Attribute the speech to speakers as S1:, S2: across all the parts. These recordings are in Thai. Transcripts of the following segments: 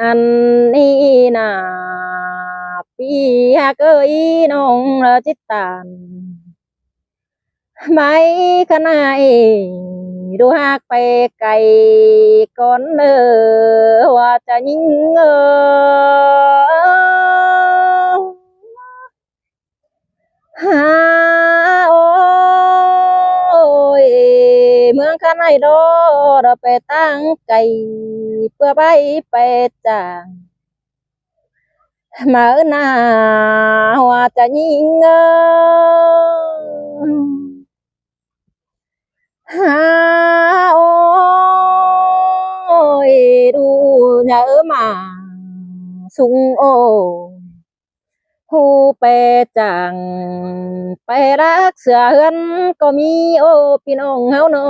S1: อันนี้นะปีฮักเอ้ยน้องละจิตตานไม่ขนายดูฮักไปไกลก่อนเนอว่าจะยิงหาโอ้ยเมืองขนายดอเราไปตั้งไกลเพื่อไปจาง mở na hoa trà nhiên ha ôi đu nhớ mà sung ô hu pe chẳng pe rác sửa hơn có mi ô pinong hao no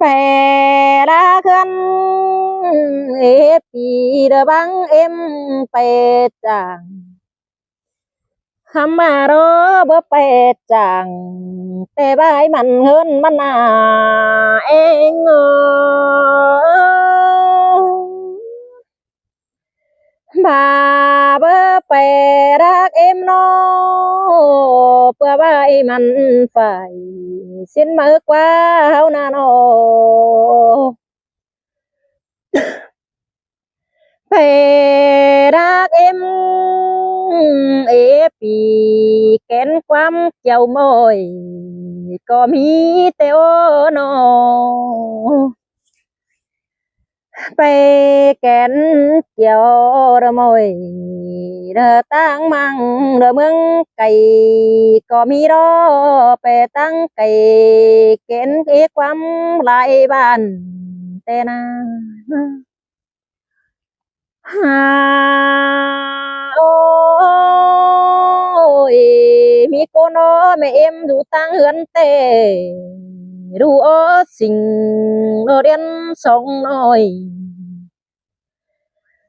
S1: pe rác hơn ê pi đờ băng em pe chẳng hăm mà đó bữa pe chẳng te bái mạnh hơn mình à em bà bữa pe rác em nó bữa bái mạnh phải xin mở qua hao na nó pe rác em ếปีแกนความเจ้าม้อยก็มีแต่โอโนไปแกนเจียวระมอยเดอตั้งมังเดอเมืองไก่ก็มีรอไปตั้งไก่แกนเอความหลายบ้านแต่นาฮาโอ้ยมีcô nó mẹ em đủ tăng hươn tề đủ ở sinh đồ đen sống nồi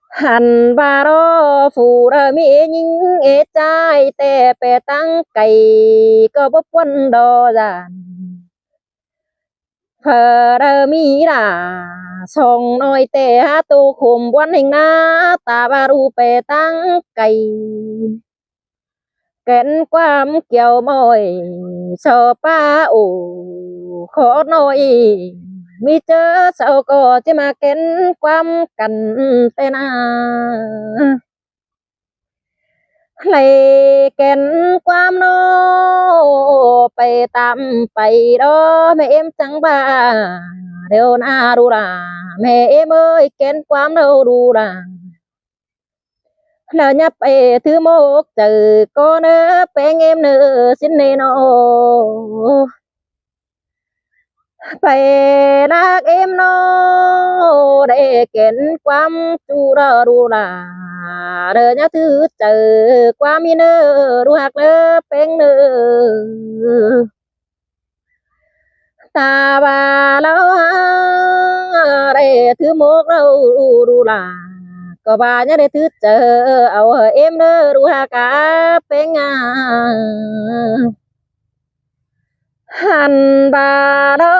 S1: hẳn bà đó phù ra mi nhìn ế trai tè bè tăng cày có bốc quân đò giàn phờ ra mi là sống nồi tè ha tu khum quan hình na ta bà ru bè tăng cày kén ความเกี่ยวมอยชอป้าโอ้ขอหน่อยมีเจอเสาก็จะมาเก้นความกันแต่นาเลยเก้นความโนไปตามไปรอแม่เอ็มจังบ้าเดี๋ยวนาดูล่ะแม่เอ็มเอ้ยเก้นความเราดูล่ะแล้วnhập thứ một từ cô nơ bên em nơ xin nê nó phảiรักem nó để kénความchu đó đủ là đời nhá thứ từ qua mi nơ đủ hạt nơ bên nơ ta bà lâu để thứ một đâu đủ là có bà nhá để thứ chờ ao em nơ đủ hạt cả bên hàn bà đó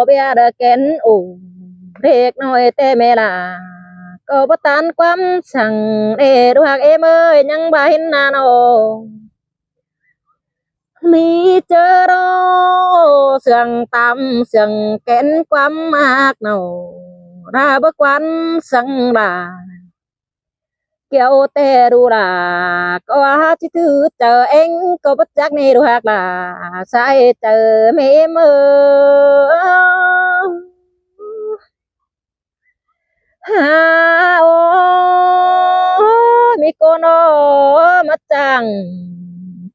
S1: bia đờ kén ủ rệt nói tê mẹ là có bất tan quắm chẳng để đủ hạt em ơi nhăng bà hin nà nó mi chơ đó sườn tam sườn kén quắm mạc nào ra bất quan sang là kéo tè đu là có chỉ thứ chờ anh có bất giác này đu hạt là sai chờ mẹ mơ ha ô mi cô nó mất chẳng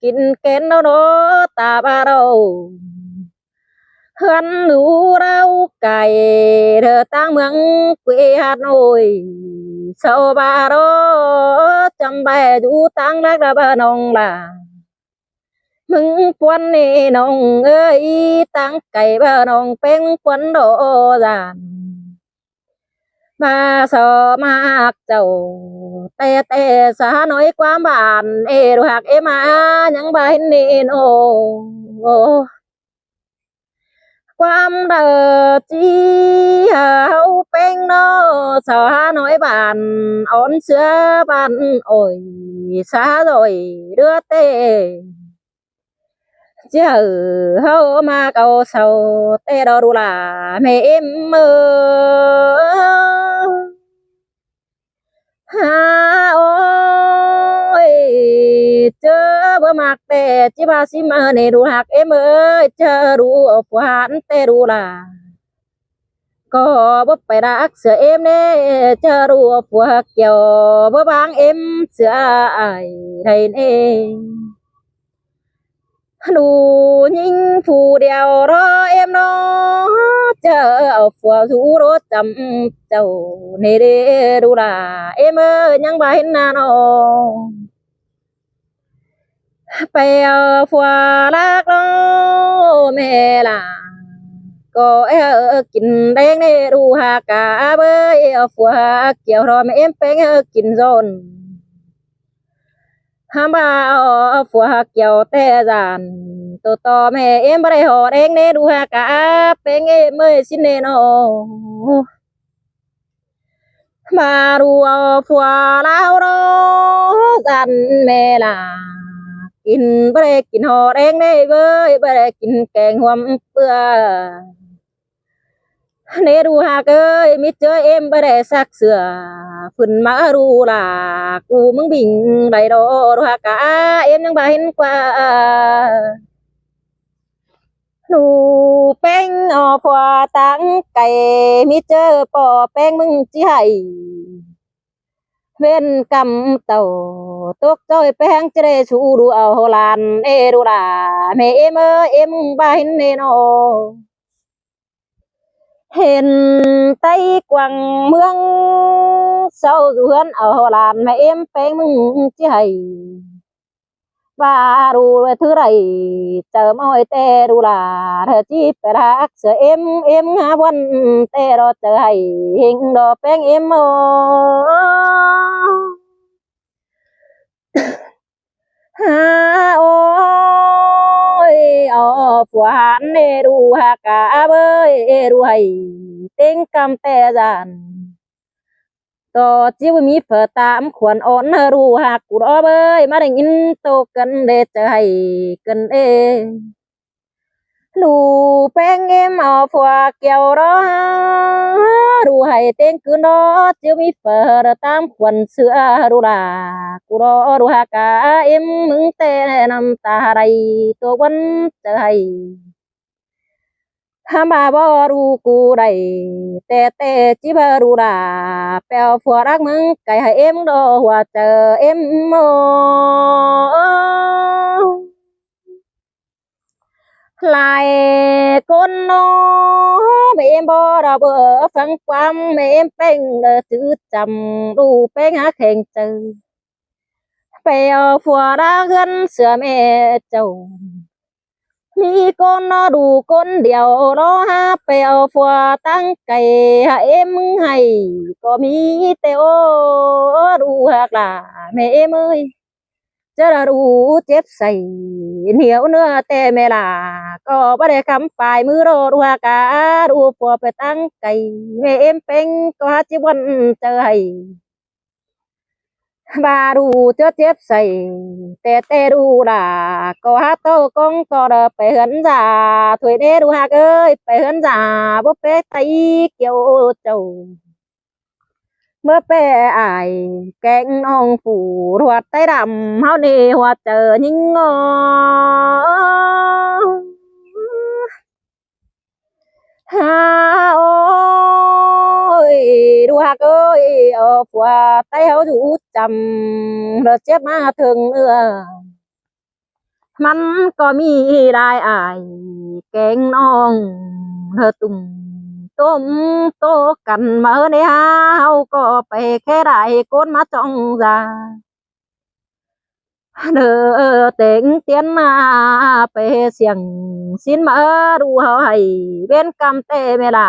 S1: kín kén nó ta ba đâu hắn đủ rau cải đờ tang mương quê Hà Nội sau ba đó chăm bài du tang lắc ra ba nong là mừng quân nè nong ơi tang cày ba nong pen quân độ giàn ba sợ mạc chầu tè tè xa nói quá bản ê đồ hạc em à nhắn bài nè nô ความchi hậu bên nó sợ nói bạn ón xưa bạn ôi xa rồi đưa tê chứ hậu mà cầu sầu tê đó đủ là mẹ em mơ ha ôi chớ bơ mặc tê chỉ ba xí mơ này đủ hạc em ơi chớ đủ quán tê đủ là có bắp phải đắc sữa em nè chờ đùa phùa kiểu bơ bang em sữa ai thầy nè đủ nhìn phù đèo đó em nó chờ phùa rú rốt chấm chầu nè đê đủ là em ơi nhang bài na nó bèo phùa lắc đó mẹ là có kín đen nè đủ hà cả bơi phùa kiểu rồi mà em phải kín rồi ham ba phùa kiểu tê giàn tổ to mẹ em bắt họ đen nè đủ hà cả phải em mới xin nè nó mà đủ phùa lao đó giàn mẹ là kín bắt kín họ đen nè với bắt kín kèn hoắm bữa nè đu hà ơi mít chơi em bờ đè sắc sửa phần mã đu là cu mưng bình đầy đó đu hà cả em những bài hin qua đu beng phòa tăng cày mít chơi bỏ beng mưng chỉ hay bên cầm tàu tốt chơi beng chơi su đu ở hồ lan e đu là mẹ em ơi em bài hin nè nó hiện tay quăng mương sâu ruộng ở hồ lan mẹ em phải mừng chứ hay và đủ thứ này chờ mỏi tê đủ là thờ chi phải đắc sợ em quân tê đó chờ hay hình đó bén em mơ ha ôi phù hạn nè đủ hà cả bơi đủ hay tiếng cầm tê giàn to chiếu mi phở tạm khoản ổn đủ hà cụ đó bơi mà đình in tô cần để chờ hay cần ê đủ beng em phù kèo đó đủ hay tên cứ đó chiếu mi phở tạm khoản sữa đủ là cụ đó đủ hà cả em mừng tê nằm ta đây tô quân chờ hay ham ba bo ru cu đầy tê tê chỉ ba ru là bèo phùa đắc mừng cái hai em đồ hòa chờ em mơ lại con nó mẹ em bo đào bờ phăng quam mẹ em beng chữ chầm đu beng hát khen chữ bèo phùa đắc gần sửa mẹ chầu mi con nó đủ con điều đó ha bèo phùa tăng cày ha em hay có mi teo đủ hạt là mẹ em ơi chớ là đủ chép say nhiều nữa tê mẹ là có bắt để khám phải mưa đồ đủ hạt cả đủ phùa phải tăng cày mẹ em beng có hát chiếc quần chờ hay bà đủ chớ chép say tê tê đủ là có hát tô con có đờ phải hấn giả thuê đê đủ hạt ơi phải hấn giả bố bê tay kiểu trầu mơ bê ai kẹn nong phủ hoạt tay đầm hao nì hoạt chờ nhìn ngó ha ôi đủ hạt ơi qua tay hao đủ chầm rồi chép mà thường nữaมันก็มีได้อายแกงน้องเธอตุ่มต้มโตกันมาในเฮาก็ไปแค่ได้ก้นมาจ้องจาเด้อเต็งเตียนมาไปเสียงสินมาดูเฮาให้เว้นกรรมเตเวลา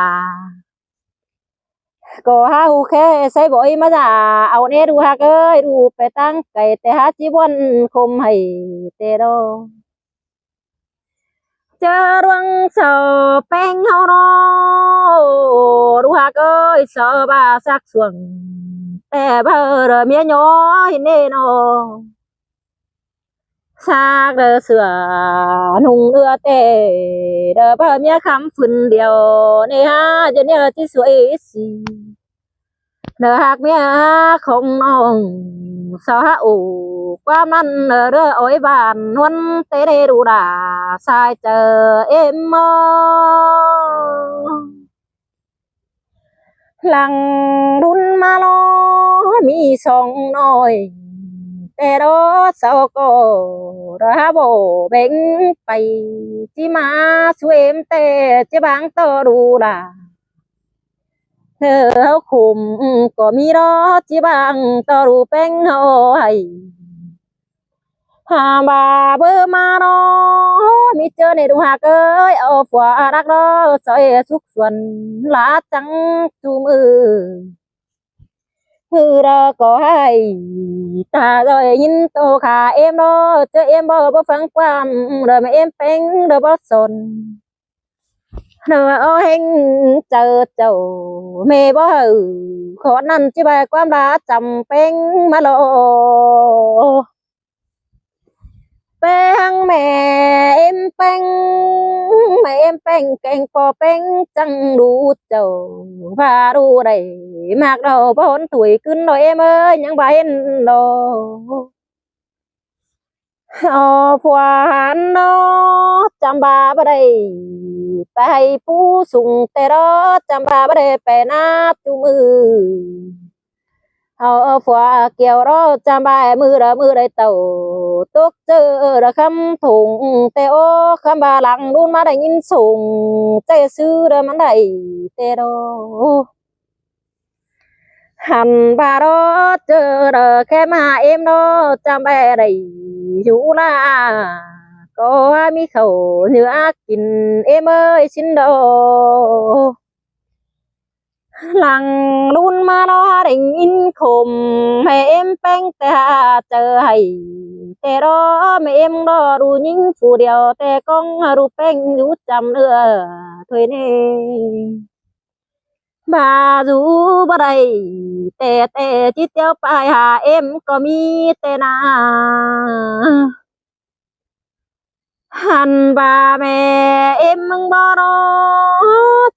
S1: ก็หาหูแค่ใส่บ่อยมาจ้าเอาเนดูฮักเอ้ยดูไปตั้งไก่แต่หาจีบวันคมให้เตโด เจอรวงเสาแป้งเฮาเนาะรู้หักเอ้ยเสาบาสักส่วงแต่เบอร์เมียน้อยเน่นอซากเดอเสือนุ่งเรือเตเดอเบอร์เมียคำฝืนเดียวเนี่ยฮะจะเนี่ยที่สวยสิเดอหักเมียของน้องสาวอูความนั้นเด้ออ้อยบานนวลเตได้ดูด่าสายเจอเอ็มมอ หลังรุ่นมาล้อมีสองน้อยแต่รถเสาก็ระโบเบ่งไปที่มาช่วยมแต่จะบางต่อดูล่ะเธอเขาคุมก็มีรถที่บางต่อดูแป้งเอาให้หาบาเบอร์มาเนาะมีเจอในดูหากเอ้ยเอาฝัวรักเราซอยสุกส่วนลาจังจูมือคือเราก็ให้ตาrồi nhìn tô khả em đó cho em bơ phăng quan rồi mà em phanh rồi bó sồn rồi ô hình chờ chầu mê bó hừ khó năn chứ bài quan đã chầm phanh mà lộ phanh mẹ em phanh mẹ em phanh cành pò phanh chẳng đủ chầu và đủ đầy mặc đầu 4 tuổiขึ้นหน่อยem ơiยังบ่เห็นดอกผัวหันเนาะจำบาบ่ได้ไปให้ผู้สูงแต่รอจำบาบ่ได้ไปนับจูมือผัวเกี่ยวรอจำบามือละมือได้เต่าตกเจอระคำถุงแต่โอ้คำบาหลังดูนมาได้ยินสูงใจซื้อระมันได้แต่รอ hẳn bà đó chờ đợi cái mà em đó chăm bé đầy chú là có mi khẩu nữa kín em ơi xin đồ lằng luôn mà nó định in khom mẹ em bánh ta chờ hayแต่đó mẹ em đó đủ những phù điềuแต่con đủ bánh đủ chăm nữa thôi nè bà dù bà đâyแต่จิตเดียวไปหาเอ็มก็มีแต่นาหันบ่าแม่เอ็มมึงบ่รอ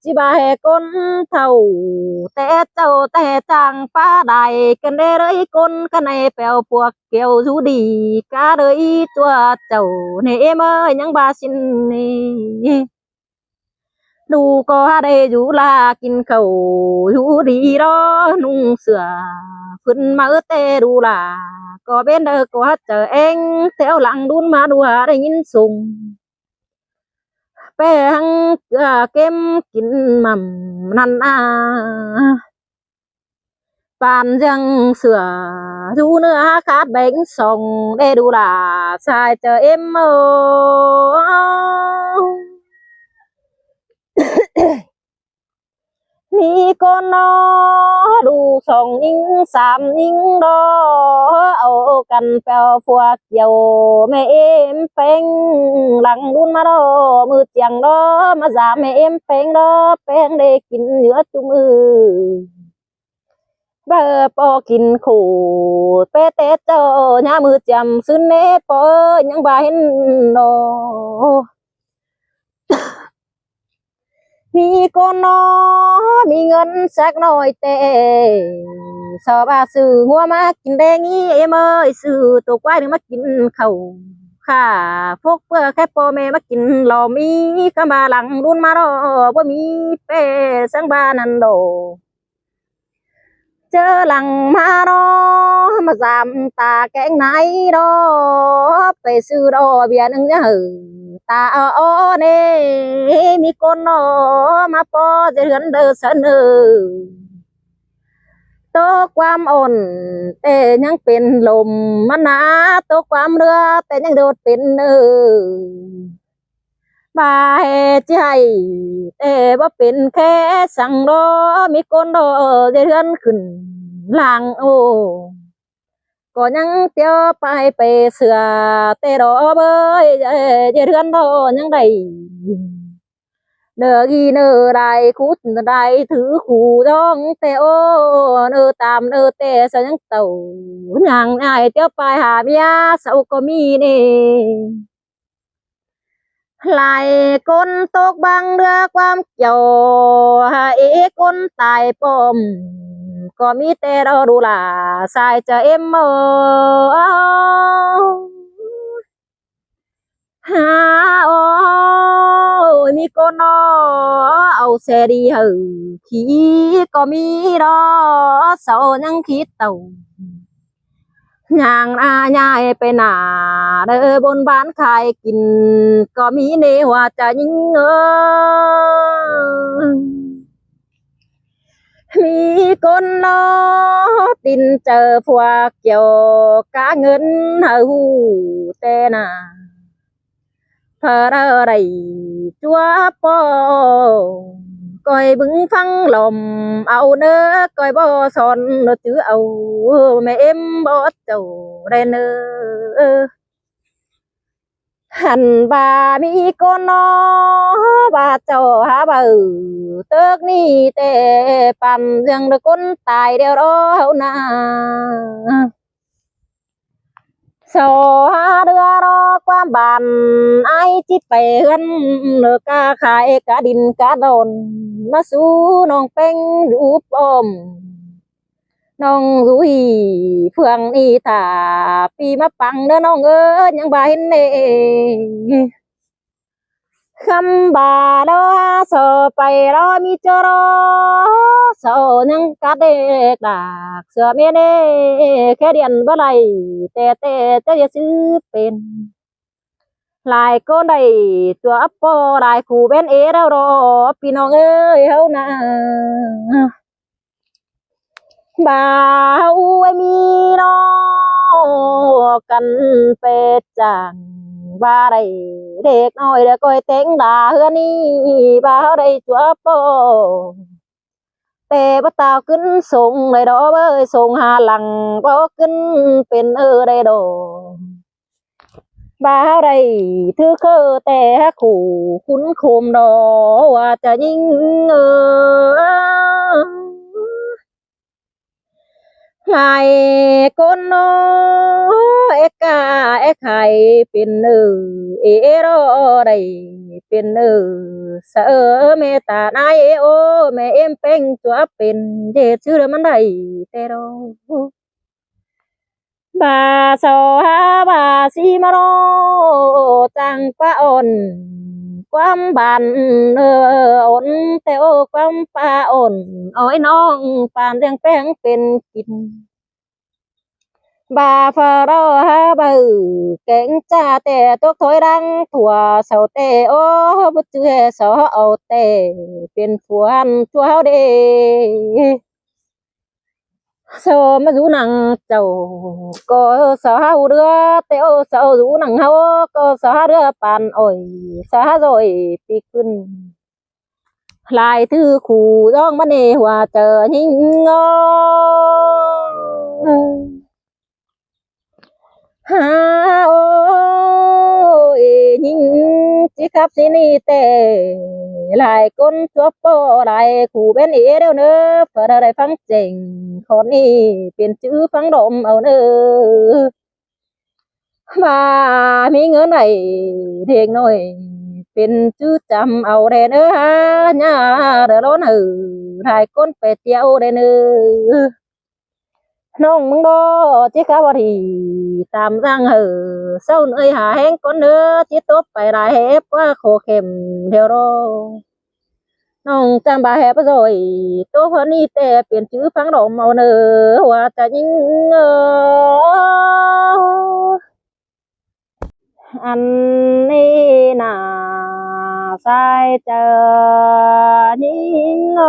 S1: จิบ่าให้คนเท่าแต่เจ้าแต่จางฟ้าได้กันได้เลยคนกันในแปลวพวกเกี่ยวอยู่ดีกะเลยตัวเจ้าเนี่ยเอ็มเอ้ยยังบ่าสินนี่ดูก็ได้อยู่ลากินข้าวอยู่ดีรอนุ่งเสื้อขึ้นมาแต่ดูลาก็เป็นเด้อก็เจอเองแถวหลังดุนมาดูหาได้ยินส่งแป้งเกลือเค็มกินมั่มนั่นนาปานยังเสือดูเนื้อขาดแบ่งส่งได้ดูลาชายเจอเอ็มโอ มีcon nó đủ sòng những sàm những đó âu cần phèo phua kiều mẹ em phèn lặng đun mà đó mưa chẳng đó mà giả mẹ em phèn đó phèn để kín nhớ chung bơ po kín khổ té té cho nhà mưa chầm xứ nếp po những bài đóมีคนน้อมีเงินสักหน่อยแต่สอบบาซื้อหัวมากินแดงงี้เอ็มเอ้ยซื้อตัวควายหนึ่งมากินเขาค่ะพวกเพื่อแค่พ่อแม่มากินหล่อมีก็มาหลังรุ่นมารอว่ามีเป้สังบานันโดเจอหลังมารอมาสามตาแกงไหนดอไปซื้อดอเบียร์หนึ่งเนี่ยเหอตาอ้อเน่มีคนนอมาพอจะเหือนเดือเสนอโตความอ่อนแต่ยังเป็นลมมันหนาโตความเรือแต่ยังโดดเป็นบาเหตุใจแต่ว่าเป็นแค่สั่งรอมีคนรอจะเฮือนขึ้นหลังโอ้ có những tiêu bài bề sửa tê đó bơi dễ thương đó những đầy nơ ghi nơ đại cút đại thứ khu dòng tê ô nơ tam nơ tê sao những tàu nhàng ai tiêu bài hà bia sao có mi nè lại con tóc băng đưa quam chiều ý con tài bom có mi tê đâu đủ là sai cho em mơ ha ôi mi con nó âu xe đi hử khi có mi đó sau những khi tàu nhàng nhaiไปหนาเด้อบนบ้านขายกินก็มีเนว่าจะยิ่งมีคนล้อตินเจอพวกเกี่ยวกะเงินหูแต่น่ะเพออะไรจัวปอก้อยบึงฟังลมเอาเนื้อก้อยบ่สอนเนื้อจื้อเอาแม่เอ็มบ่เจ้าได้เนื้อหันบามีคนนอบาเจ้าหาบ่เติกนี่แต่ปั่นเรื่องเด็กคนตายเดียวรอเฮานาสอหาเรือรอความบานไอจิตไปเฮือนเนื้อกาขายกะดินกะดอนมาสู่น้องเป็งรูปอมน้องรุยเฟืองนี่ถ้าปีมาปังเด้อน้องเอ้ยยังบ่เห็นเน่คำบาดอสอไปรอมีเจอรอสอยังกะเด็กดากเสือเมเน่แค่เดียนบ่ไหลแต่จะซื้อเป็นลายก็ได้ตัวอัปปอลายคู่เป็นเอแล้วรอพี่น้องเอ้ยเฮานะบ่าวไอ้มีน้อกันเป็ดจังบ่าได้เด็กน้อยเด็กก้อยเต็งด่าเฮือนี่บ่าวได้ตัวอัปปอแต่บ่ตาวขึ้นส่งได้ดอกเอ้ยส่งหาหลังบ่ขึ้นเป็นได้ดอกบ่าวได้ถือคือแต่ขู่คุ้นโคมดอว่าจะยิ่งหลายคนน้อเอกาเอกไข่เป็นเอรอได้เป็นเสอเมตานายโอแม่เอ็มเป็งตัวเป็นเด็ดชื่อมันได้แต่รอบาสอหาบาสีมารอจังปะอ่อนความบันอ่อนแต่โอความปาอ่อนอ้อยน้องปานเรียงแป้งเป็นกินบาฟารอฮาบือเก่งจ้าแต่ตกถอยดังถั่วเสาเตโอ้บุเจือสอเอาเตเป็นฝวนตัวเฮาเดโซมาดูหนังเจ้าก็สาเรือเตโอสาวดูหนังเฮาก็สาเรือปานอ่อยสาrồiปีขึ้นลายถือขู่ร้องมันเนว่าเจอหิงงอฮาโอยหิงจิครับสินี่แต่หลายคนทั่วโปหลายขู่เป็นเอเดียวเนอะเพื่อได้ฟังเจ๋งคนนี้เป็นชื่อฟังดมเอาเนอะมามีเงินไหนเด็กน้อยเป็นชื่อจำเอาได้เนอะฮะญาเด้อร้อนหลายคนไปเที่ยวได้เนอะน้องมึงđó chỉ cả bà thì tạm giang hở sau nơi hà hén con nữa chỉ tốt phải lại hẹp quá khổ khem theo đóน้องจำบาแฮบrồi tốt hơn điแต่เปลี่ยนชื่อฟังดอกเอาเนอว่าจะยิ่งอันนี้น่าใส่เจอยิ่ง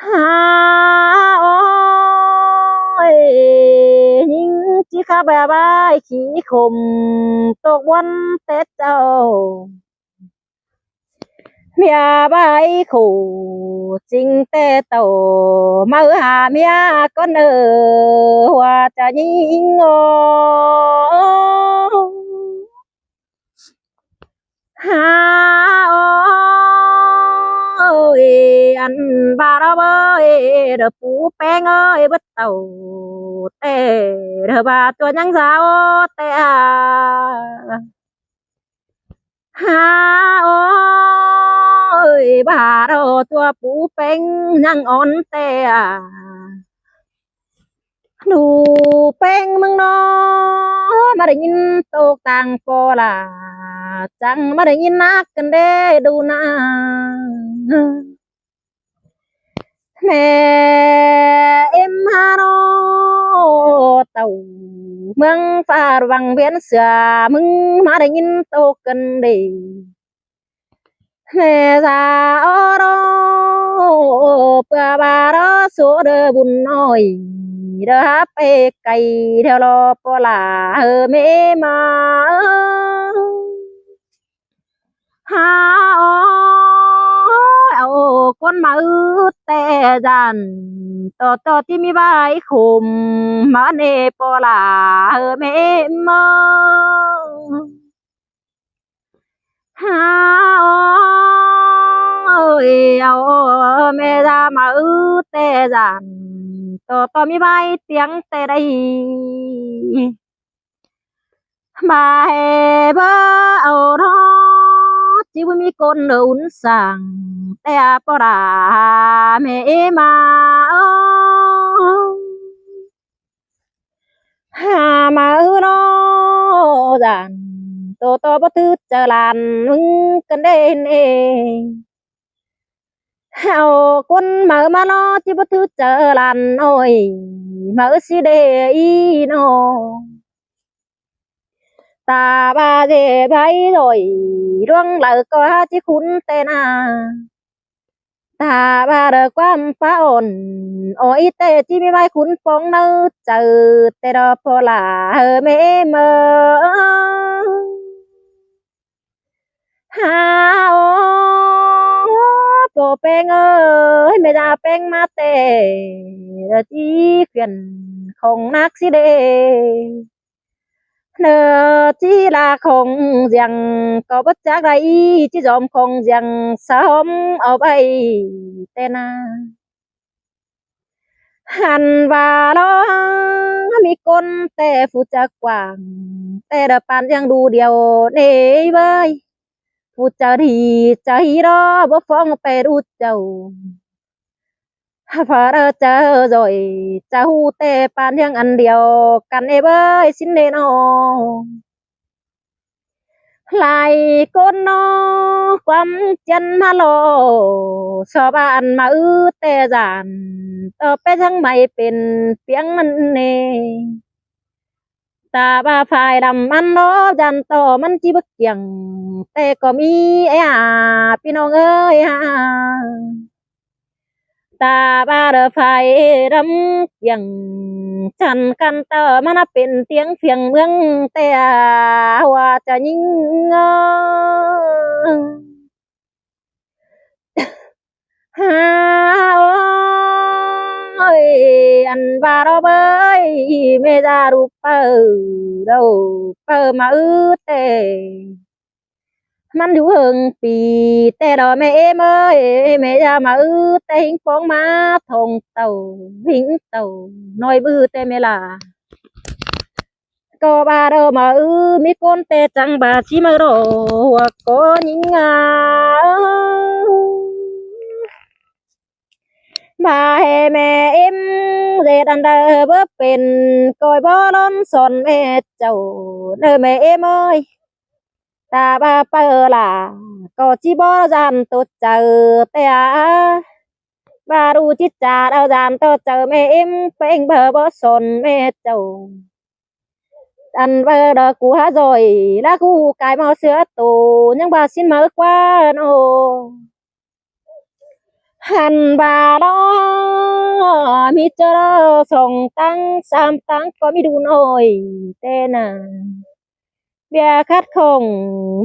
S1: หาโอ้ยยิ่งจิข้าแบบบายขี้คมตกวันเต็ดเจ้า mẹ bái khổ chính tê tổ mơ hà mẹ con ở hoa trà nhinh ngô ha ơi anh ba đó ơi đờ phú beng ơi bất tàu tê đờ ba cho nhang sao tê à ha ơi bà đâu tua phú beng nhang on tê à đủ beng mưng nó mà để nhìn tô tàng po là chẳng mà để nhìn nát cần đê đủ na mẹ em hà nó tàu mương pha vàng biển xưa mưng mà để nhìn tô cần đi mẹ già ở đó bà đó số đỡ buồn nổi đỡ hấp cây theo lo po là hơ mẹ mà ha ô con mà ư tè dàn to tí mi bay khum mà nè po là hơ mẹ mà ha ơi mẹ ra mà ư tè dàn to mi bay tiếng tè đây bà hè bơ ầu đó chỉ với mi con ún sàng tè po đà mẹ mà hà mà ư đó dàn to bất tư chờ làn cần đến hào quân mở mà nó chỉ bất tư chờ làn ôi mở xí đề y nó ta ba dê bay rồi ruông lỡ có chỉ khún tên à ta ba đờ quan phá ổn ôi tê chỉ mi bay khún phong nơ chờ tê đó po là hơ mê mơ ha ô bộ beng ơi mẹ già beng ma tê chỉ phiền không nát xí đê nơ chỉ là không rằng có bất giác đây chỉ dòm không rằng sớm ở bay tên à hàn và đó mi con tê phụ trách quảng tê đập bàn rằng đủ điều nê bơi phụ trách thì cháy đó bố phong bè đu chầu phở đơ chờ rồi cháu tê bàn rằng ăn điều cần nê bơi xin nê nó lại con nó quắm chân mà lô so bạn mà ư tê giản tơ bé thằng màyเป็นเปียงมันเน่ตาบาฝ่ายดำมันล้อจันโตมันจีบเกียงแต่ก็มีไอ้ห่าพี่น้องเอ้ยห่าตาบาเดอฝ่ายดำเกียงฉันกันเตอมันเป็นเตียงเพียงเมืองแต่ว่าจะยิ่งha ơi anh ba đó bơi mẹ ra đục bờ đâu bờ mà ư têมันอยู่เฮิงปีแต่ดอแม่เอ็มเอ้ยแม่ยามาแต่หิงฟองมาทงเต่าหิงเต่าน้อยบื้อแต่เมลาก็บาดอมามีคนแต่จังบาชิมาโรว่าก็ยิงงาbà hè mẹ em dệt ăn đờ bớtเป็นcoi bó lon son mẹ chầu nơi mẹ em ơi ta ba pơ là có chi bó gian tốt chờ tè ba đu chít trà đào gian tốt chờ mẹ em phênh bờ bó son mẹ chầu ăn bơ đờ cú há rồi lá cú cái màu sữa tù nhưng bà xin mở qua nô hàn bà đó mi cho đó sòng tăng sam tăng có mi đu nồi tên à เบียคัดของ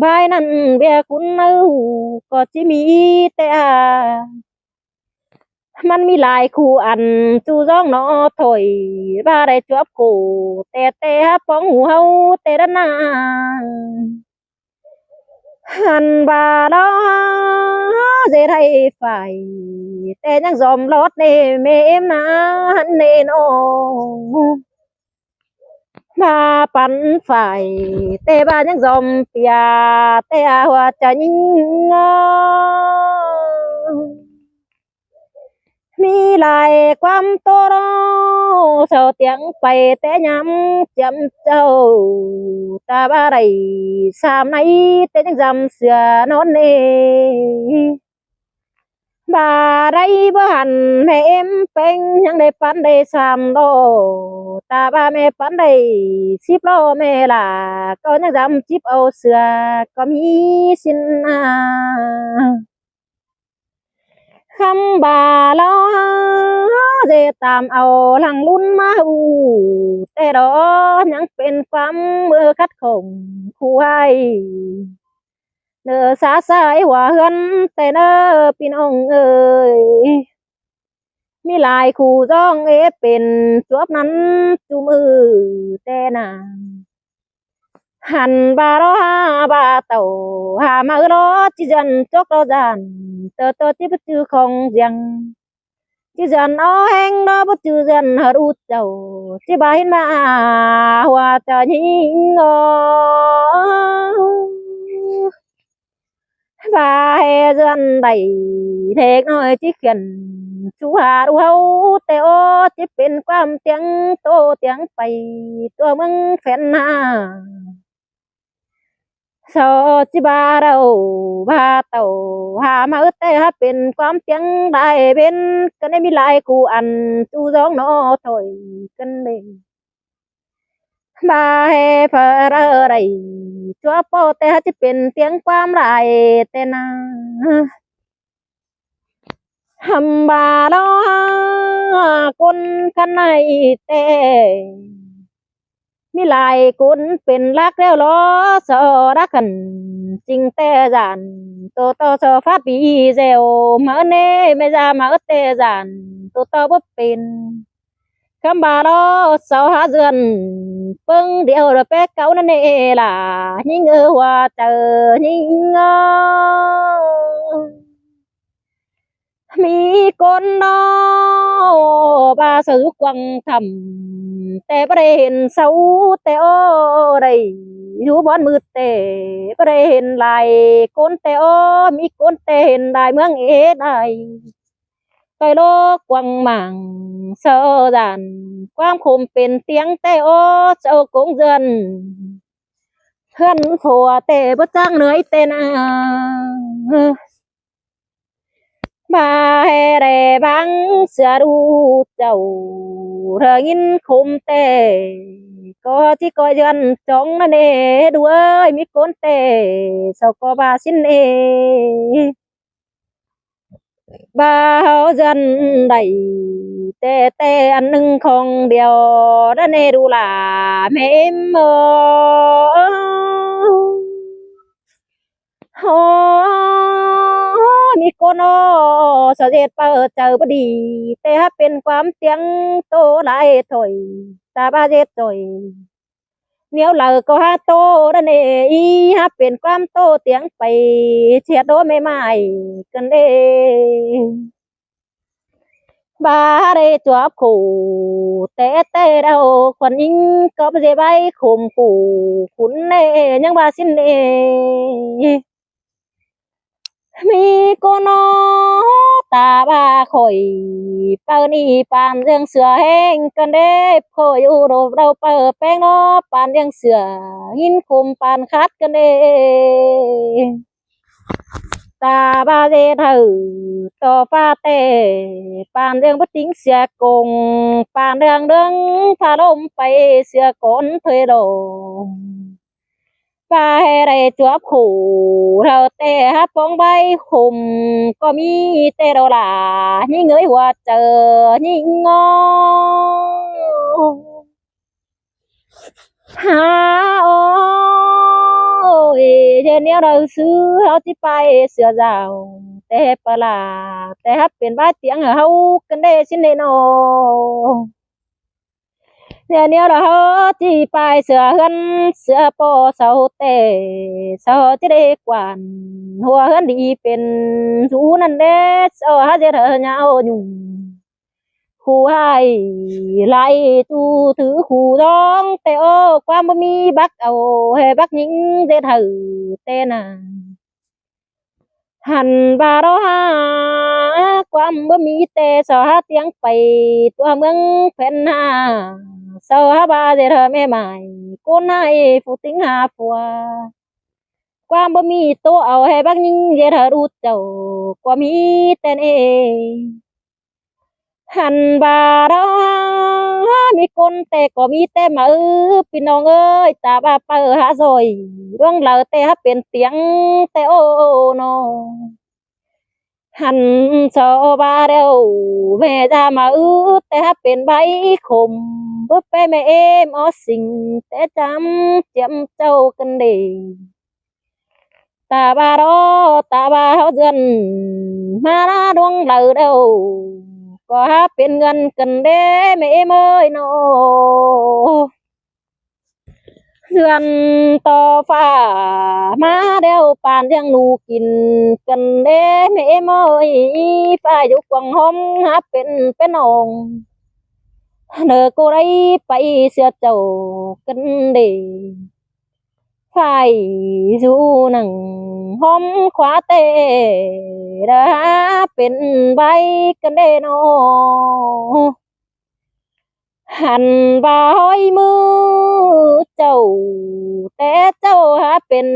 S1: ภายนั้นเบียคุณเอ้าก็จะมีแต่มันมีหลายคู่อันจูจ้องเนาะถอยว่าได้จวบคู่แต่ป้องหูเฮาแต่ด้านหน้าหันบ่าดอเจไทยฝ่ายแต่ยังยอมรอดในเมมนาหันเนโนมาปันฝ่ายแต่บ้านยังยอมเปียแต่หัวใจยิ่งมีหลายความโตรอเสาเตียงไปแต่ยำจำเจ้าตาบ้าไรสามในแต่ยังจำเสือนอนเนบ่าไรบ่หันแม่เอ็มเป็งยังได้ปันได้สามโลตาบ้าแม่ปันได้10 โลแม่ล่ะก็ยังจำจิบเอาเสือก็มีสินนา คำบ่าลอเจตามเอาหลังลุ้นมาอูแต่ดอยังเป็นความมือคัดของคู่ให้เนอสาสายหัวเฮือนแต่เนอพี่น้องเอ้ยมีหลายคู่จ้องเป็นจวบนั้นจูมือแต่นาหันบารอบาเต่าหามาเออจิจันจกรจานเตอที่ปจือของเสียง chứ dần ó heng đó bất chư dần hở út dầu chứ bà hin mà hòa cho nhinh ngó bà hè dần đầy thế nói chỉ khiển chú hà đu hâu tê ô chỉเป็นความเตียงโตเตียงไปตัวมึงแฟนหน้า sao chi ba đâu ba tàu hà mà ướt tê hátเป็นความเสียงได้เป็นกันได้มีหลายกูอันจูจ้องเนาะถอยกันเลยบาเฮเพอเรอไรชัวโปแต่ฮัจะเป็นเสียงความไรแต่นาหำบาดอคนกันในเต มีหลายคนเป็นรักแล้วล้อสอรักกันจริงแต่จานตัวต่อสอฟ้าปีเซลมาเน่ไม่จามาแต่จานตัวต่อบ่เป็นคำบาดอสาวหาเดือนเปิ้งเดียวเราแป๊กเก่านั่นเอล่ะยิ่งว่าเจอยิ่งมีคนนอบาสุกวังทำแต่ประเห็นเสาแต่โอได้อยู่บอนมืดแต่ประเห็นลายคนแต่โอมีคนแต่เห็นได้เมืองเอได้ไปโลกกวังหมังเสาดันความคมเป็นเตียงแต่โอเจ้ากงเดือนเพื่อนผัวแต่บ่จ้างเหนื่อยแต่นา bà hè đè băng xưa đu chầu rờ nghìn khum tê có chỉ coi dân trong nó nè đu ơi mi con tê sao có bà xin nè bà hao dân đầy tê tê ăn nưng không điều đó nè đu là mẹ em mơมีคนอ้อเสด็จเปิดเจอพอดีแต่ถ้าเป็นความเตียงโตหลายถอยตาบาเจ็ดถอยเนียวเหล่าก็หาโตนั่นเองอีถ้าเป็นความโตเตียงไปเชียดโดไม่ไม่กันเองบาได้จวบขู่แต่เราคนยิงก็ไม่ได้ใบข่มขู่คุณเน่ยังบาสินเน่ มีcô nó ta ba khỏi bao ni pan riêng sửa heng cần đế khỏi u đồ đâu bờ beng nó pan riêng sửa hin khum pan khát cần đế ta ba dê thử to pha tê pan riêng bất tính sửa cùng pan riêng đứng pha đông bay sửa con thuê đồ và hè đây chớp khủ thờ tê hát bóng bay khùng có mi tê đâu là những người hoa chờ những ngô ha ô ยเจเนียวเราซื้อเฮาสิไปเสือดาวแต่ปลาแต่ฮับเป็นบ้าเตียงเฮากันได้สิได้นอเดี๋ยวนี้เราที่ไปเสือเฮือนเสือปอเสาแต่เสาจะได้กวนหัวเฮือนดีเป็นสูนั่นเด้เสาหาจะเธอเหงาอยู่คู่ให้ไล่ตูถือคู่ร้องแต่โอ้ความบ่มีบักเอาให้บักหญิงได้ถือแต่น่ะหันบาเราหาความบ่มีแต่เสาหาเตียงไปตัวเมืองแผ่นหา sau há ba giờ thơ mẹ mày cô này phụ tính hà phùa qua bơ mi tô ảo hay bác ninh giờ thơ đút dầu qua mi tên ê hẳn bà đó mi con tè có mi tè mà pinน้องเอ้ยตาบ้าเปิดหาrồiร่วงเหลาแต่ฮับเป็นเตียงแต่โอ้โนหันโซบาเดียวแม่จะมาแต่ฮับเป็นใบขม bước pe mẹ em ó xinh té chăm chấm châu cân đề ta ba đó ta ba háo dần mà đã đoan lờ đâu có hát bên gần cần đế mẹ em ơi nó dần to pha má đeo bàn giang nụ kín cần đế mẹ em ơi phải dục quăng hôm hát bên hồng nợ cô đây phải sửa chầu cân đề phải dù nằng hôm khóa tê đãเป็นใบกันเดโนหันว่าห้อยมือเจ้าแต่เจ้าหาเป็น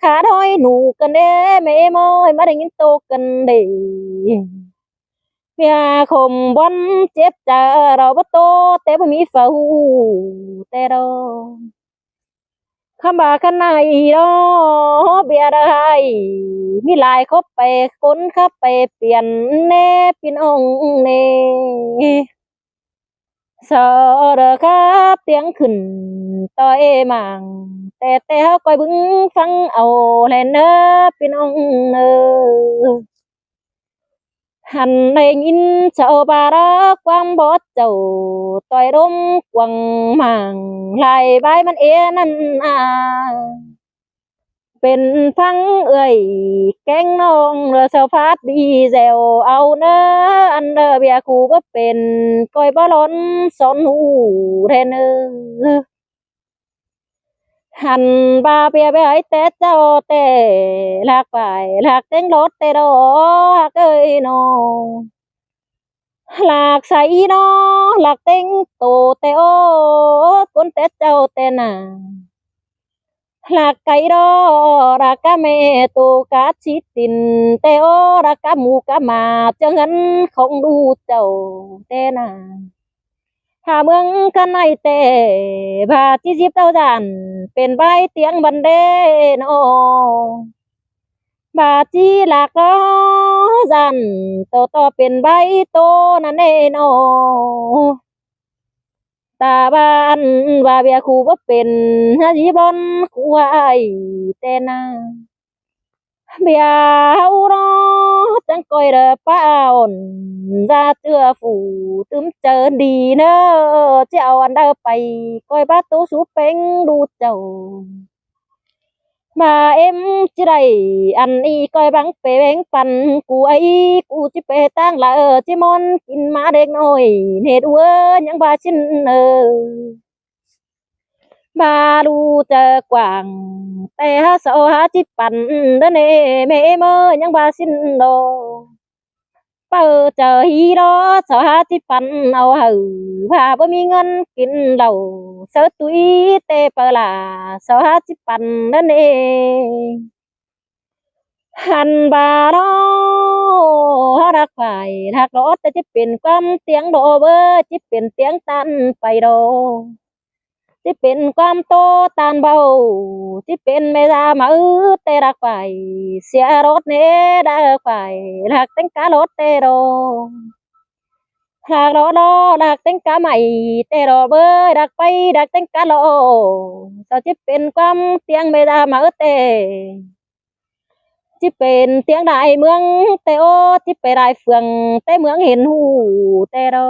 S1: ขาด้อยหนูกันเด้แม่มอยมาได้ยินโตกันเด้เมียคมบอนเจ็บจะเราบ่โตแต่บ่มีเฝ้าแต่เราคำบ่าคันไหนดอเบียได้มีหลายคบไปคนขับไปเปลี่ยนแน่พี่น้องเน่สอเด้อครับเตียงขึ้นต่อยมังแต่เฮาคอยบึงฟังเอาแลเด้อพี่น้องเด้อหันได้ยินเจ้าบารักความบอดเจ้าต่อยดมกวังมังลายใบมันเอนั่นเป็นฟังเอ่ยแกงน้องเรือเสาฟาดดีแซวเอาเนออันเดอเบียคูก็เป็นก้อยบ่ล้นสอนหูแทนเนอหันบาเบียไปให้แต่เจ้าแต่หลากไปหลากเต็งรถแต่ดอกเอ้ยน้องหลากใส่น้อหลากเต็งโตแต่โอ้คนแต่เจ้าแต่น่ะหลากไก่ดอรักกะแม่โตกะชิดตินแต่โอ้รักกะหมูกะหมาเจังหันคงดูเจ้าแต่น่ะหาเมืองกันในแต่บาที่สิบเต้าจานเป็นใบเตียงบันเดนโอบาจีหลากล้อจันโตเป็นใบโตนั่นเองโอตาบ้านว่าเบียคูบ่เป็นฮาจีบอนคูไว้แต่นาเบียเฮาเนาะจังก้อยเด้อป้าอ่อนra chưa phủ tướm chờ đi nơ treo ăn đơ bày coi bát tú sú bánh đu chầu mà em chỉ đầy ăn y coi bánh bê bánh pan cụ ấy cụ chỉ bê tang là chỉ món kín má đen nồi nè đua những bà xin bà đu chờ quảngแต่ฮะเสาหาจิปันเด้อเน่แม่เมื่อยังบาสินโดเปิดเจอฮีโร่เสาหาจิปันเอาหือว่าบ่มีเงินกินเหล้าเสือตุ้ยเตเปล่าเสาหาจิปันเด้อเน่หันบาโรรักไปรักรถแต่จะเป็นความเตียงโดเบอร์จะเป็นเตียงตันไปโดที่เป็นความโตตานเบาที่เป็นไม่ได้มาแต่รักไปเสียรถเนได้ไปรักตั้งกะรถเตโร หากรอดักเต็งกะใหม่แต่รอเบยดักไปดักเต็งกะรอสาวจิเป็นความเตียงไม่ได้มาเตจิเป็นเตียงได้เมืองแต่โอจิไปได้เฟืองแต่เมืองเห็นหูแต่รอ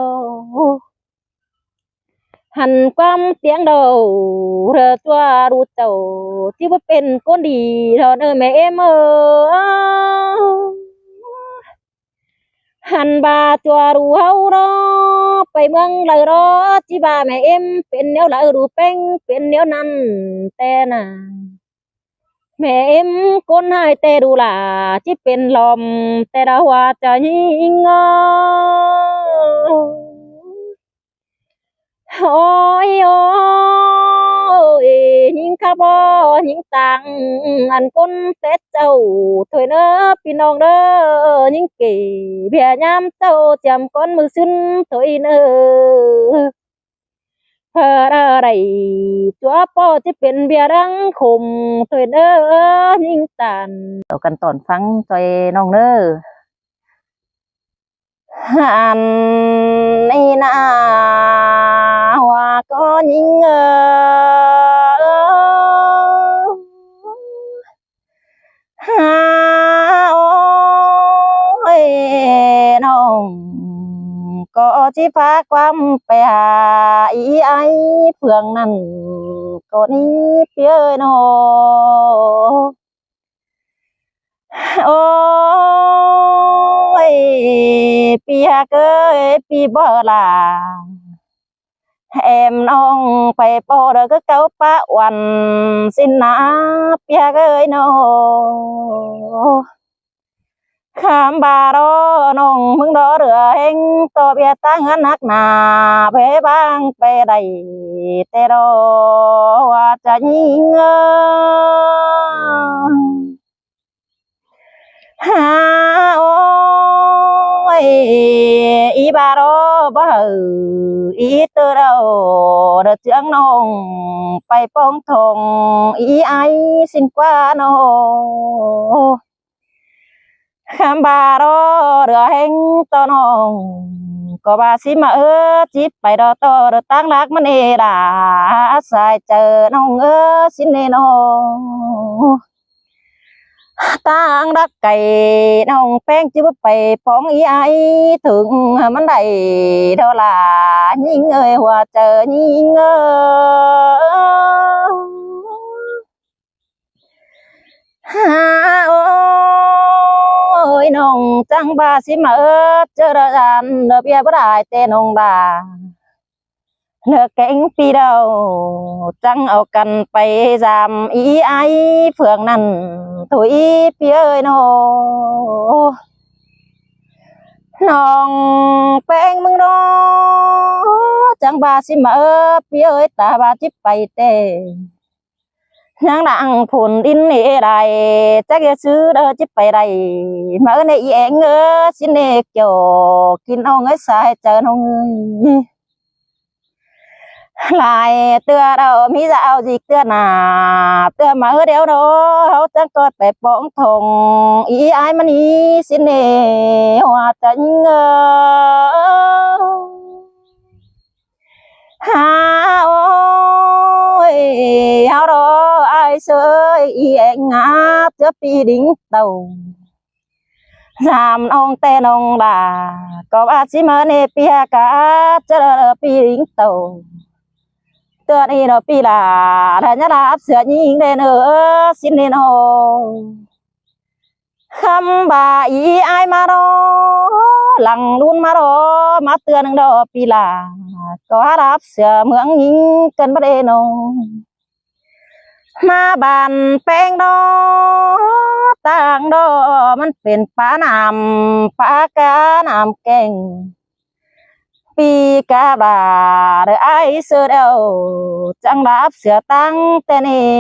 S1: หันความเตียงเดาเธอตัวรู้เจ้าที่ว่าเป็นคนดีเธอเนอแม่เอ็มหันบาตัวรู้เฮารอไปเมืองเลยรอที่บาแม่เอ็มเป็นแนวเลยรู้เป็งเป็นแนวนั้นแต่น่ะแม่เอ็มคนให้แต่ดูล่ะที่เป็นลมแต่ดาว่าจะยิงโอ้ยโอ้ยยิงข้าบอยิงตังอันคนเต็ดเจ้าถอยเน้อพี่น้องเด้อยิงเก๋เบียยามเจ้าจำก้นมือซึ้นถอยเน้อเพออะไรจัวปอที่เป็นเบียรังคมถอยเน้อยิงตันเอากันตอนฟังจอยน้องเน้ออันนี่นาว่าก็ยิงฮาโอ้ยน้องก็ที่พาความไปหาอีไอเฟืองนั่นก็นี้เปี้ยเนาะโอ้ยเปียกเอ้ยปีบ่ลาem non phải po đỡ cái câu pa hoàn xin na pia ơi no khám bà đó nong mừng đó rửa anh to bia ta ngân hắc nà bé bang bé đầy tê đô hoa cha nhing ha ôi ý bà đó bà ý tư đâu đợt trước nông bay bông thùng ý ai xin qua nô khám bà đó đưa anh to nông có bà xí mà chip bay đó to đợt tăng lạc mà nè đã sai chờ nông xin nè nô tăng đắc cày nông phen chứ bày phóng ý ai thường mắn đầy đó là nhìn ơi hòa chờ nhìn ha ôi nông trăng ba xí mà chờ đàn đợt bia bất đại tên nông bà nợ cánh pi đâu trăng ao cầnไปgiảm ý ai phượng nằn thôi pi ơi nó nòngแป้ง มึง đó trăng ba xí mà pi ơi ta ba chip ไปเตนางดังผลดินเอไรจักจะซื้อเด้อจิไปไรมาในอีเองสิเนกเกี่ยวกินเอาเงยสายเจอน้องlại tưa đâu mi dạo gì tưa nà tưa mà ở đéo đó hấu chắc có phải bóng thùng ý ai mà ý xin nè hòa tánh ha ôi háo đó ai sơi ý anh ngáp cho pi đính tàu làm ông tên ông bà có ba chỉ mà nè pi cả cho pi đính tàu tựa đi nó pi là nhất là áp sửa nhìn đến nữa xin nên hồ khăm bà ý ai mà đó lằng luôn mà đó mà tựa nâng đó pi là có áp sửa mượn nhìn cần bắt đê nó mà bànแป้ง đó tàng đóมันเป็นป้าน้ำป้ากาน้ำแกงปีกาบาเดอไอเสือเดาจังรับเสือตั้งแต่นี่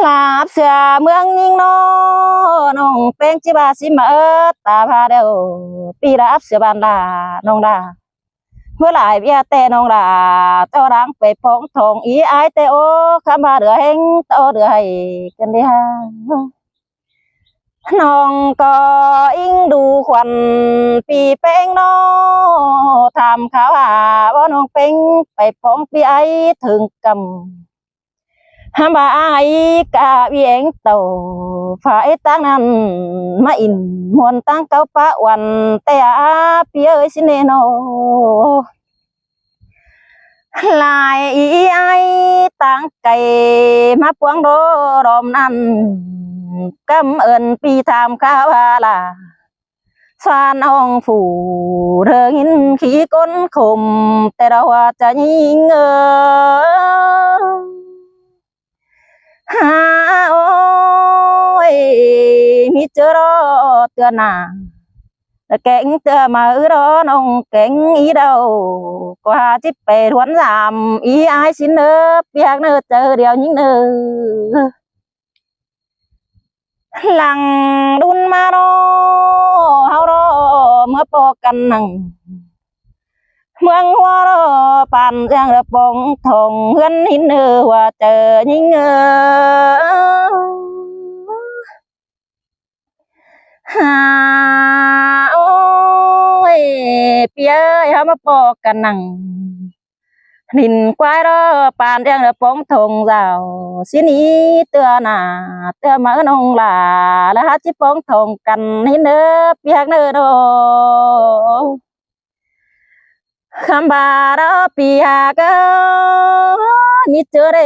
S1: ลาบเสือเมืองยิงโนน้องแป้งจิบาสิมาตาพาเดาปีรับเสือบานลาน้องดาเมื่อหลายเบียแต่น้องดาเจ้ารังไปพงทองอีไอแต่โอคำบาเดือเฮงโตเดือให้กันดีฮะ น้องก็อิงดูควันปีเป้งน้อทำข่าวหาว่าน้องเป็งไปพ้องปีไอถึงกำห้ามบายกะเวียงเต่าฝ่ายตั้งนั้นมาอินมวนตั้งเก้าปะวันแต่อาปีเอ้ยสิเนโนลายอีไอตั้งไก่มาปวงโดรอมนั้นกำเอินปีทำข้าวลาสานองฝูเรื่องหินขี้ก้นขมแต่เราว่าจะยิงหาโอ้ยมีเจอรอเตือนหนาแกงเตือมารอน้องแกงอีเดากว่าจิไปทวนสามอีไอสินเนอเปียกเนอเจอเดียวยิงเนอหลังดุนมารอเฮารอเมื่อปอกันนั่งเมืองหัวรอปานเรื่องระปงทองเฮือนหินเนอว่าเจอยิงหาโอ้ยเปียเฮามาปอกันนั่งนินควายรอปานเรื่องระปงทองราวสินี้เตือหน้าเตือมาน้องลาแล้วหาจิปองทองกันหินเนอเปียกเนอโดคำบาราปีหากมีเจอเร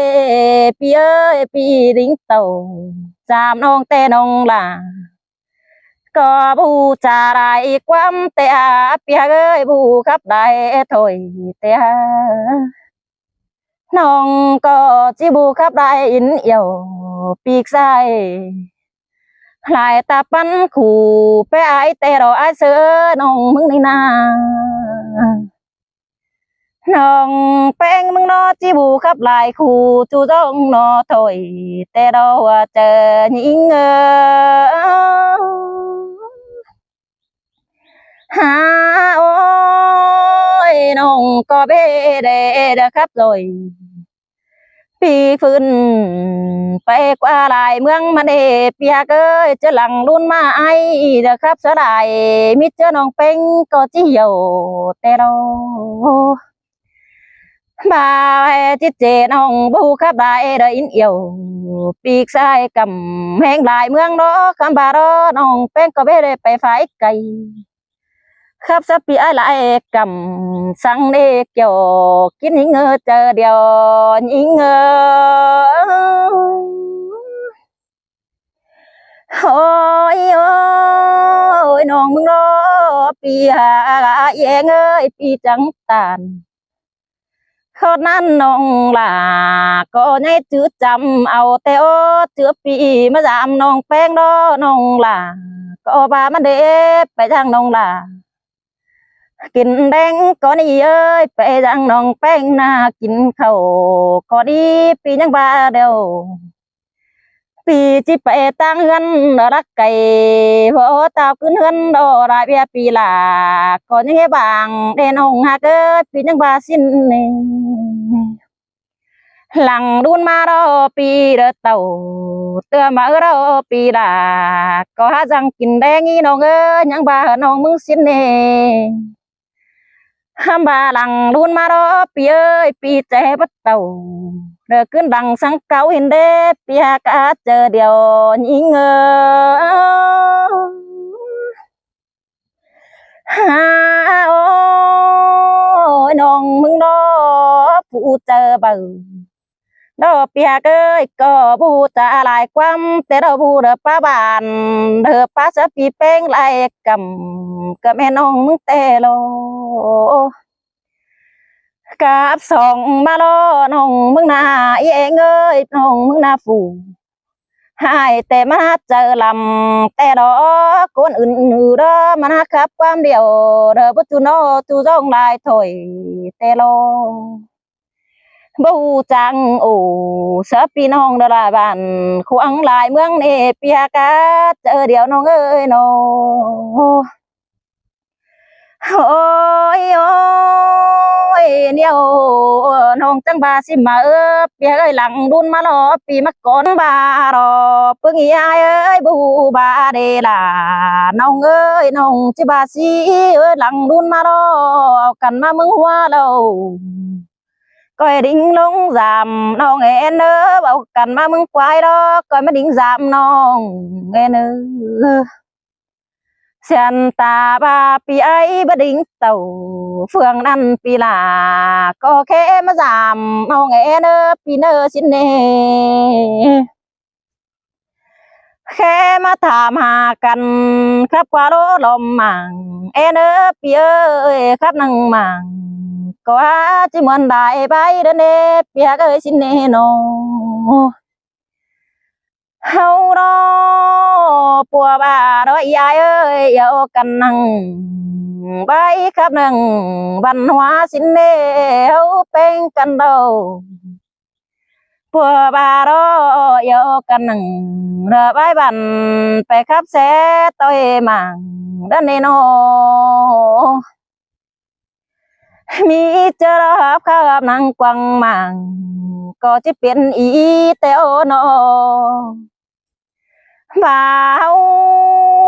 S1: ปีเอ้ยปีดิ้งเต่าจามน้องแต่น้องลาก็บูจาไรความแต่ปีหากเอ้ยบูขับได้ถอยแต่น้องก็จิบูขับได้อินเอียวปีกใส่ลายตาปันขู่ไปไอแต่รอไอเสือน้องมึงในนาน้องแป้งมึงนอจีบูขับลายคู่จูจ้องนอถอยแต่เราว่าเจอยิงหาโอ้ยน้องก็เบ้เด้เด้อครับrồiปีฟื้นไปกว่าลายเมืองมาเดเปียกเอ้ยจะหลังรุ่นมาไอเด้อครับสลายมิเจอน้องเป็งก็จีเหี่ยวแต่เราบายจิตเจน้องบูขับได้เดินเอี่ยวปีกซ้ายกำแหงลายเมืองรอคำบารอน้องเป็งก็ไม่ได้ไปฝ่ายไกลขับสับปีไอหลายกำสังเดเกี่ยวกินยิงเจอเดียวยิงโอ้ยโอ้ยน้องมึงรอปีหาแยงเอ้ยปีจังตานเขานั้นน้องล่ะก็ให้จื้อจำเอาแต่โอ้เจือปีมาจำน้องแป้งดอน้องล่ะก็บามันเด็บไปทางน้องล่ะกินแดงก็นี่เอ้ยไปทางน้องแป้งนากินข้าวก็ดีปียังบาเดียวปีจิไปตั้งเงินรักไก่พอตาขึ้นเงินดอราเบียปีลาก็ยังไงบางเดนองหาเกิดปียังบาสิ้นนี่หลังดุนมารอปีเดอเต่าเตือมารอปีลาก็หาจังกินแดงอีน้องเอ้ยยังบาน้องมึงสิ้นนี่ห้ามบาหลังดุนมารอปีเอ้ยปีใจบัดเต่าเดือขึ้นดังสังเกาเห็นเด้ปีหากาเจอเดียวยิงหาโอ้ยน้องมึงรอผู้เจอเบ่ดอเปียกเอ้ยก็บูจะลายความแต่เราบูเดอป้าบานเดอป้าจะปีเป้งลายกำก็แม่น้องมึงแต่โลกับสองมาล้อน้องมึงนาเองเอ้ยน้องมึงนาฝูหายแต่มาเจอลำแต่ดอกคนอื่นเด้อมาครับความเดียวเด้อบุจูโนจูจ้องลายถอยแต่โลบูจังโอ้เสปีน้องเดลาบ้านควงลายเมืองเนเปียกาเจอเดียวน้องเอ้ยน้องโอ้ยโอ้ยเนี่ยน้องจังบาสิมาเปียเอ้ยหลังดุนมาล้อปีมาก่อนบารอ ปึงยายเอ้ยบูบาเดล่ะน้องเอ้ยน้องจิบาสีเอ้ยหลังดุนมาดอเอากันมามึงหัวเราcoi đinh lông giảm non nghe nơ bảo cần mà mừng quay đó coi mà đinh giảm non nghe nơ sen ta ba pi ấy ba đinh tàu phương ăn pi là có khẽ mà giảm non nghe nơ pi nơ xin nè khẽ mà thảm hà cần khắp qua đó lom màng e nơ pi ơi khắp năng màng có chỉ muốn đại bay đến đây bia ơi xin nè nó hậu đó bùa bà đó ai ơi yêu cần năng bay khắp năng văn hóa xin nè hậu bên cần đầu bùa bà đó yêu cần năng rồi bay bàn phải khắp xe tôi màng đến đây nóมีเจอรับข้านังกวังมังก็จะเป็นอีเตโอนอบ่าว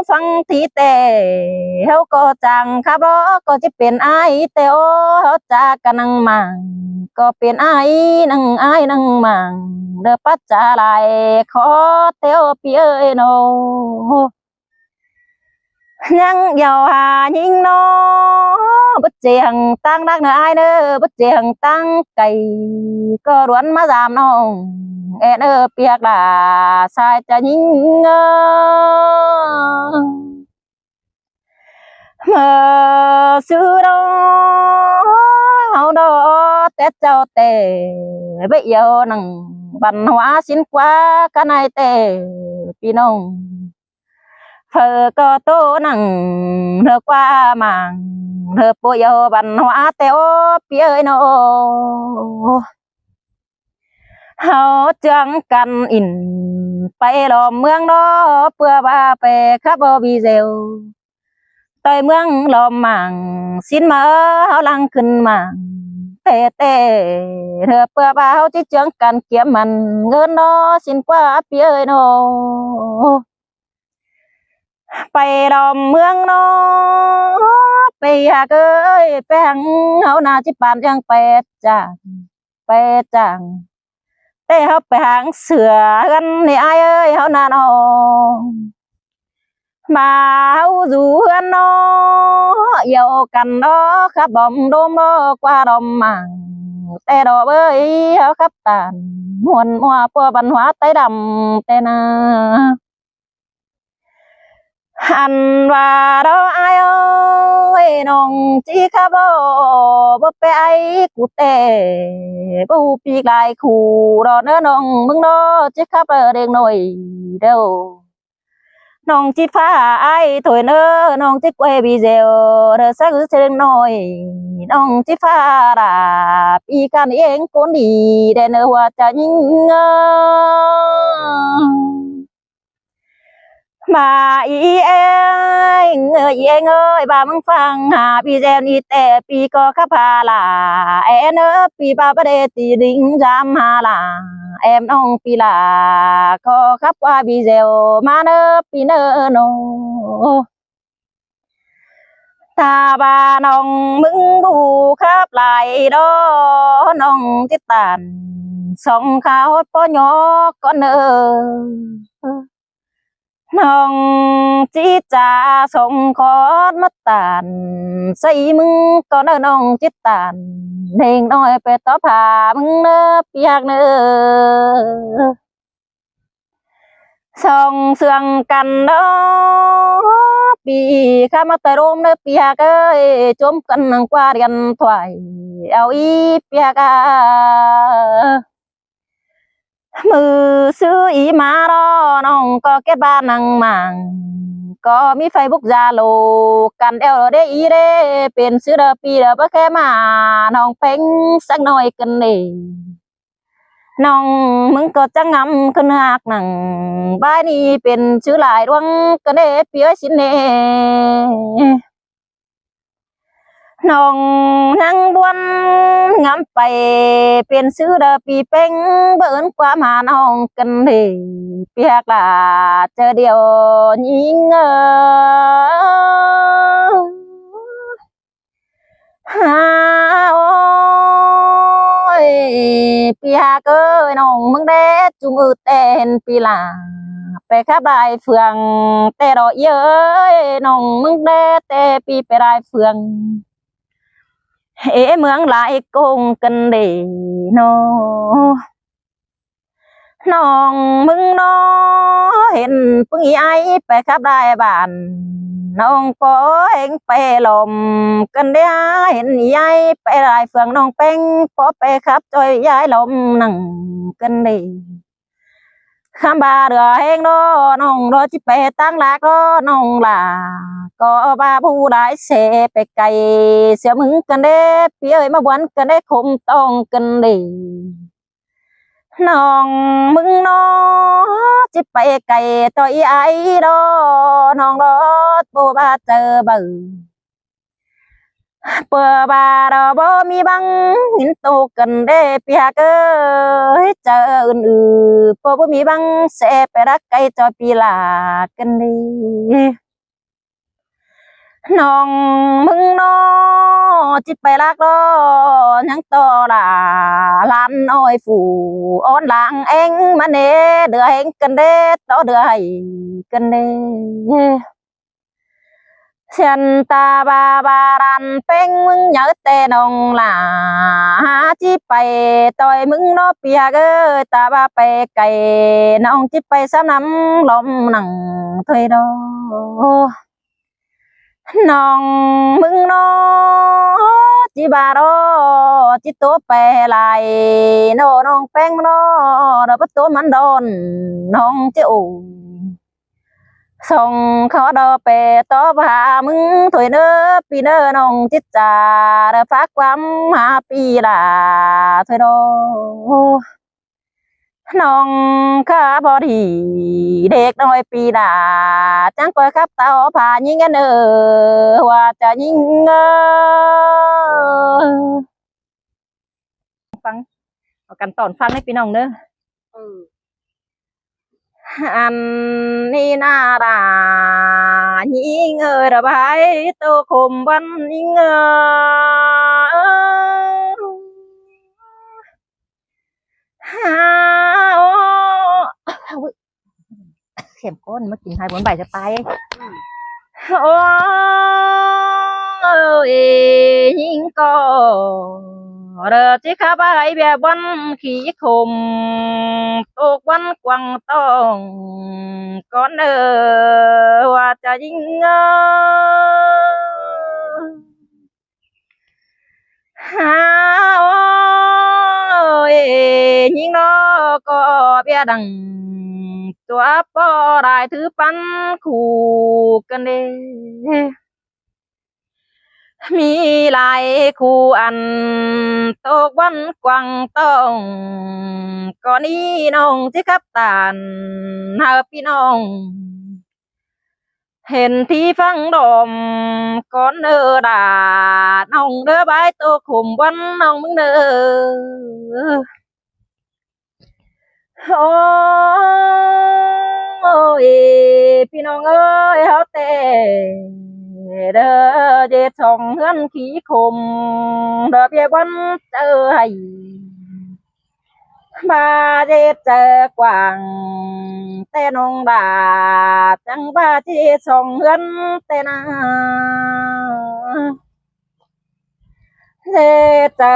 S1: ฟังทีเตเฮาก็จังครับรอก็จะเป็นไอเตโอเฮาจากกันนังมังก็เป็นไอนังมังเด้อปัจจาลายขอเตโอพี่เอ้ยโนยังยาวหายิงน้อbất chê hằng tăng đắc nợ ai nơ bất chê hằng tăng cày cơ đoán má giảm nông e nơ piak là sai cha nhinh mà xưa đó hậu đó tết cho tề bây giờ nằng văn hóa xin qua cái này tề pi nông phở có tô nằng nơ qua màng nơ bôi yêu văn hóa teo pi ơi nó hậu chẳng cần inไปลมเมืองđó เพื่อว่าไปขับบีเซลต่อยเมืองลมมังสินมาเฮาลังขึ้นมาเตเตเธอเพื่อว่าเฮาที่จังกันเก็บมันเงินเนาะสินกว่าเปียเอ้ยเนาะไปดอมเมืองเนาะไปหาเอ้ยไปหังเฮาน่าสิปานจังไปจังแต่เฮาไปหางเสือกันนี่อ้ายเอ้ยเฮาน่ะเนาะมาเฮาอยู่เฮือนเนาะเยี่ยวกันเนาะครับบ่มโดมเนาะกว่าดอมมังแต่ดอกเอ้ยเฮาครับตานม่วนมัวปัวบันหัวไต้ดำแต่นาหันว่าเราอายเอ้ยน้องจีครับบ่ไปไอ้กูแต่บ่ปีกลายคู่รอเน้อน้องมึงเนาะจีครับเด็กน้อยเด้อน้องจีฟ้าไอ้ถอยเน้อน้องจีกวยบีเซลเด้อสักเสียงน้อยน้องจีฟ้าดาปีกันเองคนดีได้เน้อว่าจะยิงmà ý anh ơi bà mừng phăng hà pi gen y tè pi có khắp hà là em ơ pi ba ba đê tì đinh giam hà là em nong pi là có khắp qua pi dèo mà nơ pi nơ nô ta bà nong mừng bù khắp lại đó nong tiết tàn sông khao có nhỏ con nơน้องจีจ่าส่งขอมาตานใส่มึงก็เน้อน้องจิตตานเด้งน้อยไปต่อผ่ามึงเน้อเปียกเน้อส่องเสื่องกันเนาะปีข้ามาแต่ร่มเน้อเปียกเอ้ยจมกันนังกว่าเรียนถวายเอาอีเปียกมือซื้ออีมาดอน้องก็เก็บบ้านนังมังก็มีไฟบุกยาโลกันเอวเดอีเดเป็นซื้อเดปีเดบ่แค่มาน้องเพ็งสักหน่อยกันนี่น้องมึงก็จะงำขึ้นหักหนังบ้านนี้เป็นชื่อหลายดวงกันเดเปียสินเนน้องนั่งบวนงำไปเป็นซื้อเดปีเป้งเบิ่นความหาน้องกันเด biết là chờ điều nhìn ôi biết ơi nông mừng đét chung ư tên pi làไปครับได้เฟืองแต่ดอกเย้ยน้องมึงได้แต่ปีไปได้เฟืองเอ๋เมืองหลายกงกันเด้นอน้องมึงนอเห็นปึ้งไอไปครับได้บ้านน้องปอเองไปลมกันได้เห็นยายไปได้เฟืองน้องเป็งปอไปครับจอยยายลมนั่งกันเด้คำบาเดือเองđóน้องรอจิไปตั้งหลักđóน้องล่ะก็บาผู้ได้เสไปไกลเสียมึงกันเด้พี่เอ้ยมาวันกันได้คงต้องกันเด้น้องมึงน้อจิไปไกลต่อยไอ้ดอน้องรอผู้บาเจอเบื่อเปิดบาเราบ่มีบังหินโตกันเด้เปียกเอ้ยเจออื่นๆบ่มีบังเสไปรักไกลจอยปีลากันดีน้องมึงน้อจิไปรักรอยังต่อล่ะลานอ้อยฝูอ้อนหลังเอ็งมาเน่เดือเอ็งกันเด้ต่อเดือให้กันเด้เสียนตาบาบารันเป็งมึงnhớแต่น้องล่ะจิไปต่อยมึงเนาะเปียกเอ้ยตาบาไปไกลน้องจิไปซ้ำน้ำลมหนังถอยดอน้องมึงเนาะจิบารอจิตัวไปลายโนน้องแป้งเนาะเดี๋ยวประตูมันโดนน้องจะอูส่งเขาดอเปต่อพามึงถอยเนื้อปีเนื้อน้องจิตจ่าเด้อฟักความหาปีละถอยดอน้องข้าพอดีเด็กน้อยปีละจังเปิดครับเต่าผายิงกันว่าจะยิงฟังเอากันตอนฟังให้พี่น้องเด้ออันนี้นารายิงระบายตัวคมบันยิงฮาเข็มก้นมากินไทยบนใบจะตายโอ้ยยิงก็เรือที่ข้าไปแบบวันขี้คมตกวันกวางต้องก่อนว่าจะยิงฮาโอ้ยยิงนอก็เบียดังตัวปอได้ถือปันคู่กันเด้มีหลายคู่อันตกวันกวางต้องก่อนนี้น้องที่ขับตานหาพี่น้องเห็นที่ฟังดอมก่อนด่าน้องใบตัวขุมวันน้องมึงโอ้ยพี่น้องเอ้ยเฮาแต่เด้อเจ็ดสองเฮือนขี้คมเด้อเบี้ยวันเจอให้มาเจ็ดเจอกวางแต่น้องด่าจังบ้าเจ็ดสองเฮือนแต่นาเจ็ดเจอ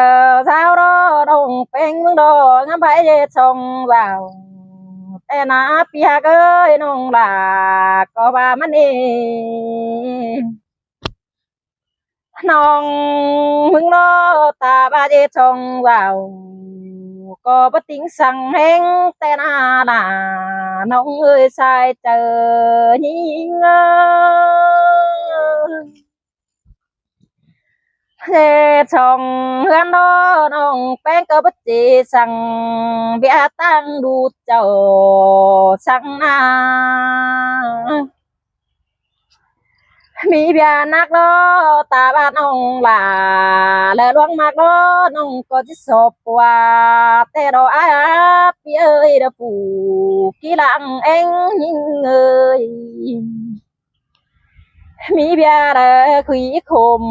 S1: สาวรอดงเป็นมึงดอกงั้นไปเจ็ดสองvàoแต่นาเปียกเอ้ยน้องด่าก็ว่ามันเองน้องมึงรอตาบาเจชงvàoก็บ่ติงสั่งแห้งแต่นาด่าน้องเอ้ยสายเจอยิงเจชงเฮือนดอน้องแป้งก็บ่จีสั่งเบียตั้งดูเจ้าสั่งนา มีเบียนักđóตาบ้านน้องหล่าและหลวงมากđóน้องก็จะสอบว่าแต่ดอกอาพี่เอ้ยดอกผู้กี่หลังเอ็งยิงเอ้ยมีเบียร์คุยคม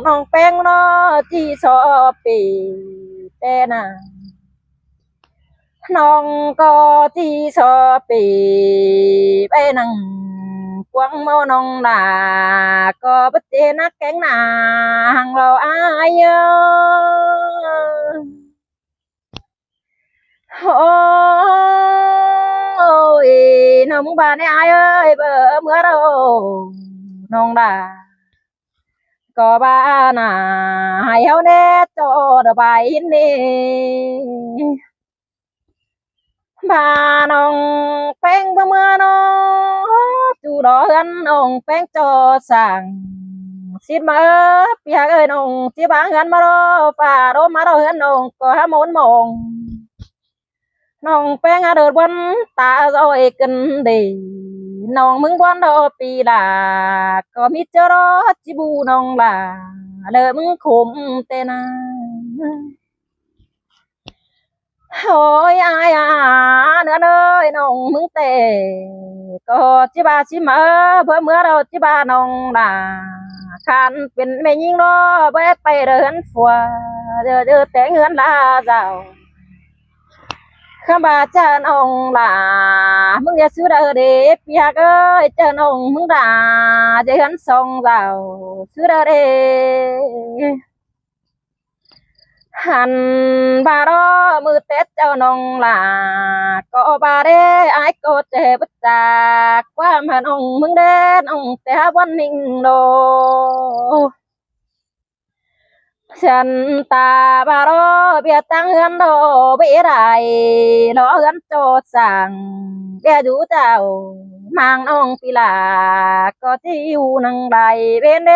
S1: น้องแป้งเนาะที่สอบปีแต่น่ะน้องก็ที่สอบปีไปนั่งกวางเมาน้องหล่าก็บัดเจนักแก๊งหนาหังเราอายเยโอ้ยน้องบ้านไอ้อายเอ้ยเบอเมื่อเราน้องด่าก็บ้าน่ะให้เฮาแน่จอดใบนี่บ้าน้องแป้งเมื่อน้องจูดอกันน้องแป้งจอสั่งสิมาเปียกเอ้ยน้องที่บ้านกันมารอฝ่ารถมารอเฮือนน้องก็หาหมนมองน้องแป้งเดินบนตาโอยกันดีน้องมึงบนโดปีลาก็มีเจอรอจิบูน้องลาเลยมึงขมเตนาโอ้ยอายเนื้อเนยน้องมึงเตก็จิบาชิมาเพื่อเมื่อเราจิบาน้องลาคันเป็นแม่ยิงรอเบิดไปเดินฝัวเจอแต่เงินลาเจ้าข้าบาเจ้าน้องล่ะมึงอย่าซื้อเด้อเด็กเปียกเอ้ยเจ้าน้องมึงด่าจะเห็นทรงเราซื้อเด้อเด็กหันบารอมือเต็ดเจ้าน้องล่ะก็บาเด้ไอ้ก็เจ็บจากความหันองมึงเด่นองแต่วันนิ่งโลฉันตาบารอเบียตั้งเงินโดเบียไรรอเงินโจสั่งเบียอยู่เจ้ามังน้องปีลาก็ที่อยู่นังใดเป็นเด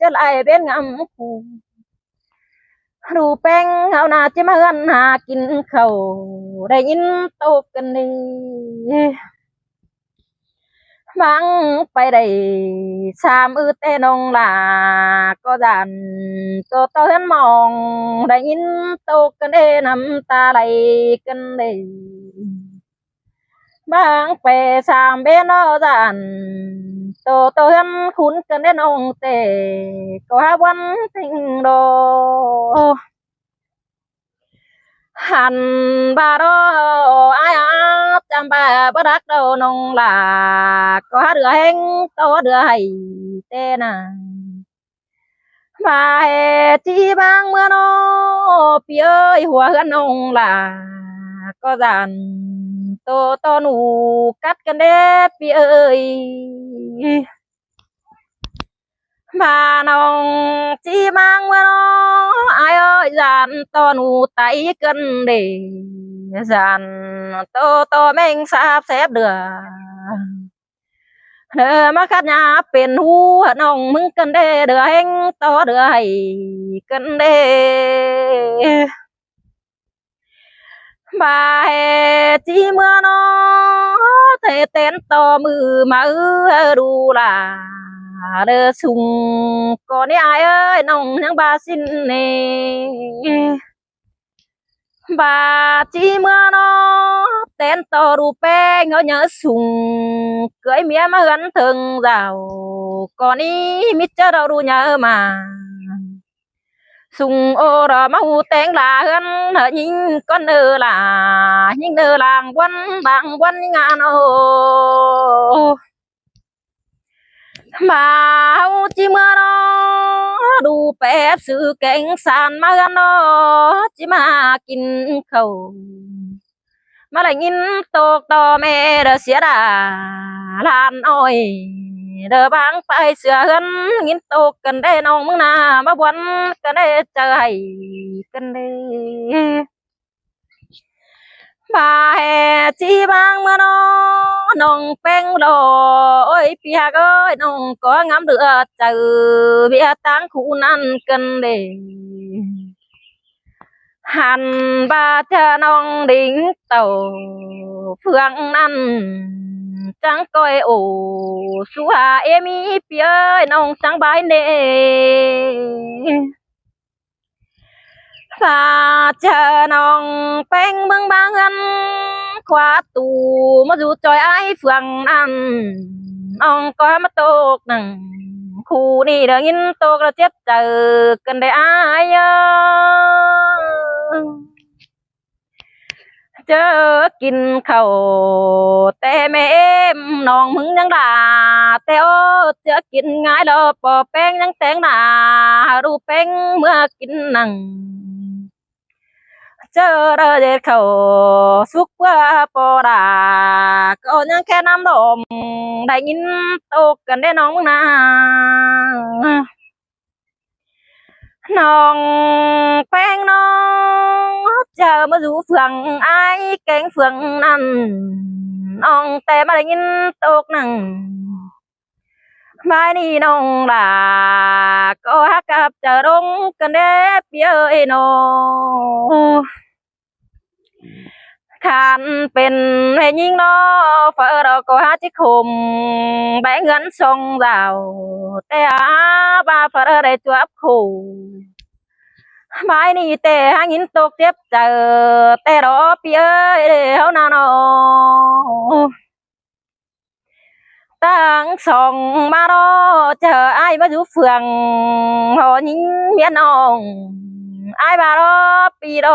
S1: จะไลเป็นงำคูรูแป้งเอาหน้าจะมาเงินหากินเขาได้ยินโตกันนี่มังไปได้สามแต่น้องลาก็ดันโตเห็นมองได้ยินโตกันเด้น้ำตาไหลกันเด้บางไปสามเบนอดันโตเห็นคุ้นกันเด้น้องเตก็หาวันทิ้งโดหันบารออาจำบาบรักเราน้องลาก็หาเรือแห้งโตเรือให้เต้น่ะมาเฮจีบางเมื่อน้อพี่เอ้ยหัวกันน้องลาก็ดันโตหนูกัดกันเด้พี่เอ้ยมาน้องจีบางเมื่อน้ออายเอ้ยดันโตหนูไตกันเด้ dàn tô mình sắp xếp được mà khát nhàเป็นหูน้องมึงกันเด้เดือเฮงต่อเดือให้กันเด้บาเฮจีเมื่อน้อเทเต้นต่อมือมาดูล่ะเด้อสุงก่อนนี้อายเอ้ยน้องยังบาสินเน่ bà chỉ mưa nó tên to ru pe ngỡ nhớ sùng cưới mía mà gắn thường rào còn ý mít chớ đâu ru nhớ mà sùng ô rờ mà hù tên là gắn hở nhìn con nơ là nhưng nơ làng quân ngàn ô mà hù chỉ mưa nó đủ bé sự cảnh sàn mà gắn nó chỉ mà kín khẩu mà lại nhìn tộc to mẹ đờ xía đà lan ôi đờ bang phải sửa hơn nhìn tộc cần đây nong mưng na mà buồn cần đây trời cần đây bà hè chi bang mà nó nong peng đồ ôi pia ơi nong có ngắm được chờ bia tang khu nan cần đây hàn ba cha nong đỉnh tàu phương ăn cho trắng coi ổ su hà em ý phía nông trắng bãi nè và chờ nông bánh bưng băng ăn khóa tù mà dù trời ai phường ăn nông có mắt tốt nằng khu đi đợi in tốt là tiếp chờ cần để ai chớ kinh khẩuแต่แม่น้องมึงยังด่าแต่โอ้เจอกินง่ายแล้วปอแป้งยังแต่งหน้ารูปแป้งเมื่อกินหนังเจอเด็ดเขาสุกว่าปอดาก็ยังแค่น้ำดมได้ยินตกกันได้น้องนะน้องแป้งน้องเจอมาดูเฟืองไอ้แกงเฟืองนั่นน้องแต่มาได้ยินตกหนังmai đi nông là có hát cặp chờ đông cần đếp ơi nô khănเป็นให้ยิ่งน้อเฟอเราก็หาจิคุมแบงเงินส่งเราแต่บาเฟอได้จวบคู่ไม้นี่แต่หายินตกเจ็บเจอแต่รอพี่เอ้ยเฮานาโนตั้งสองมารอเจอไอ้มาอยู่เฟืองพอยิงเมียน้องไอ้บารอปีโด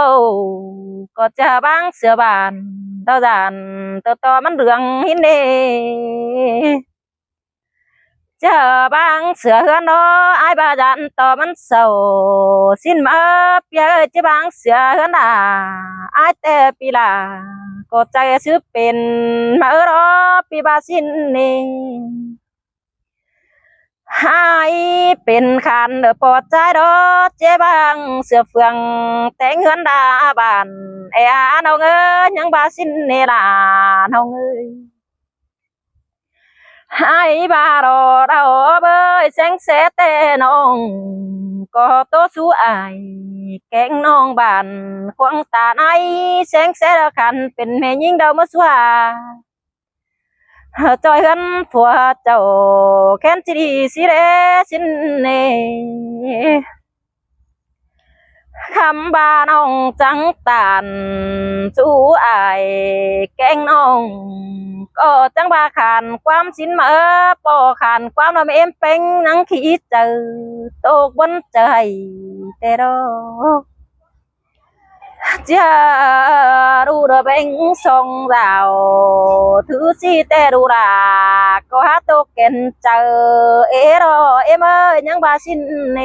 S1: ก็เจอบางเสือบานเต้าจานเต่อมันเรื่องหินเดเจอบางเสือเฮือนน้อไอ้บาจานต่อมันเศร้าสิ้นมาเปียเจบางเสือเฮือนด่าไอ้แต่ปีลาก็ใจซื้อเป็นมาเออรอปีบาสิ้นนี่ให้เป็นคันเดอปอดใจดอเจ๊บางเสือเฟืองแต่งเงินดาบานเอ้าน้องเอ้ยยังบาสิ้นนี่ล่ะน้องเอ้ยให้บารอเราเบยแสงเสแต่น้องก็โตสู้อายแกงน้องบานควงตาในแสงเสละคันเป็นแม่ยิงดาวมาสวาจอยกันผัวเจ้าแค้นจีดีสิเรสินเนคำบาน้องจังตานสู้อายแกงน้องก็จังบาขานความสินมาปอขานความน้ำเอ็มเป็งนังขี้เจอตกบนใจแต่รอจะดูระเบงทรงเราถือสิแต่ดูราก็หาตกเก่นเจอเอรอเอ็มเอ้ยยังบาสินเน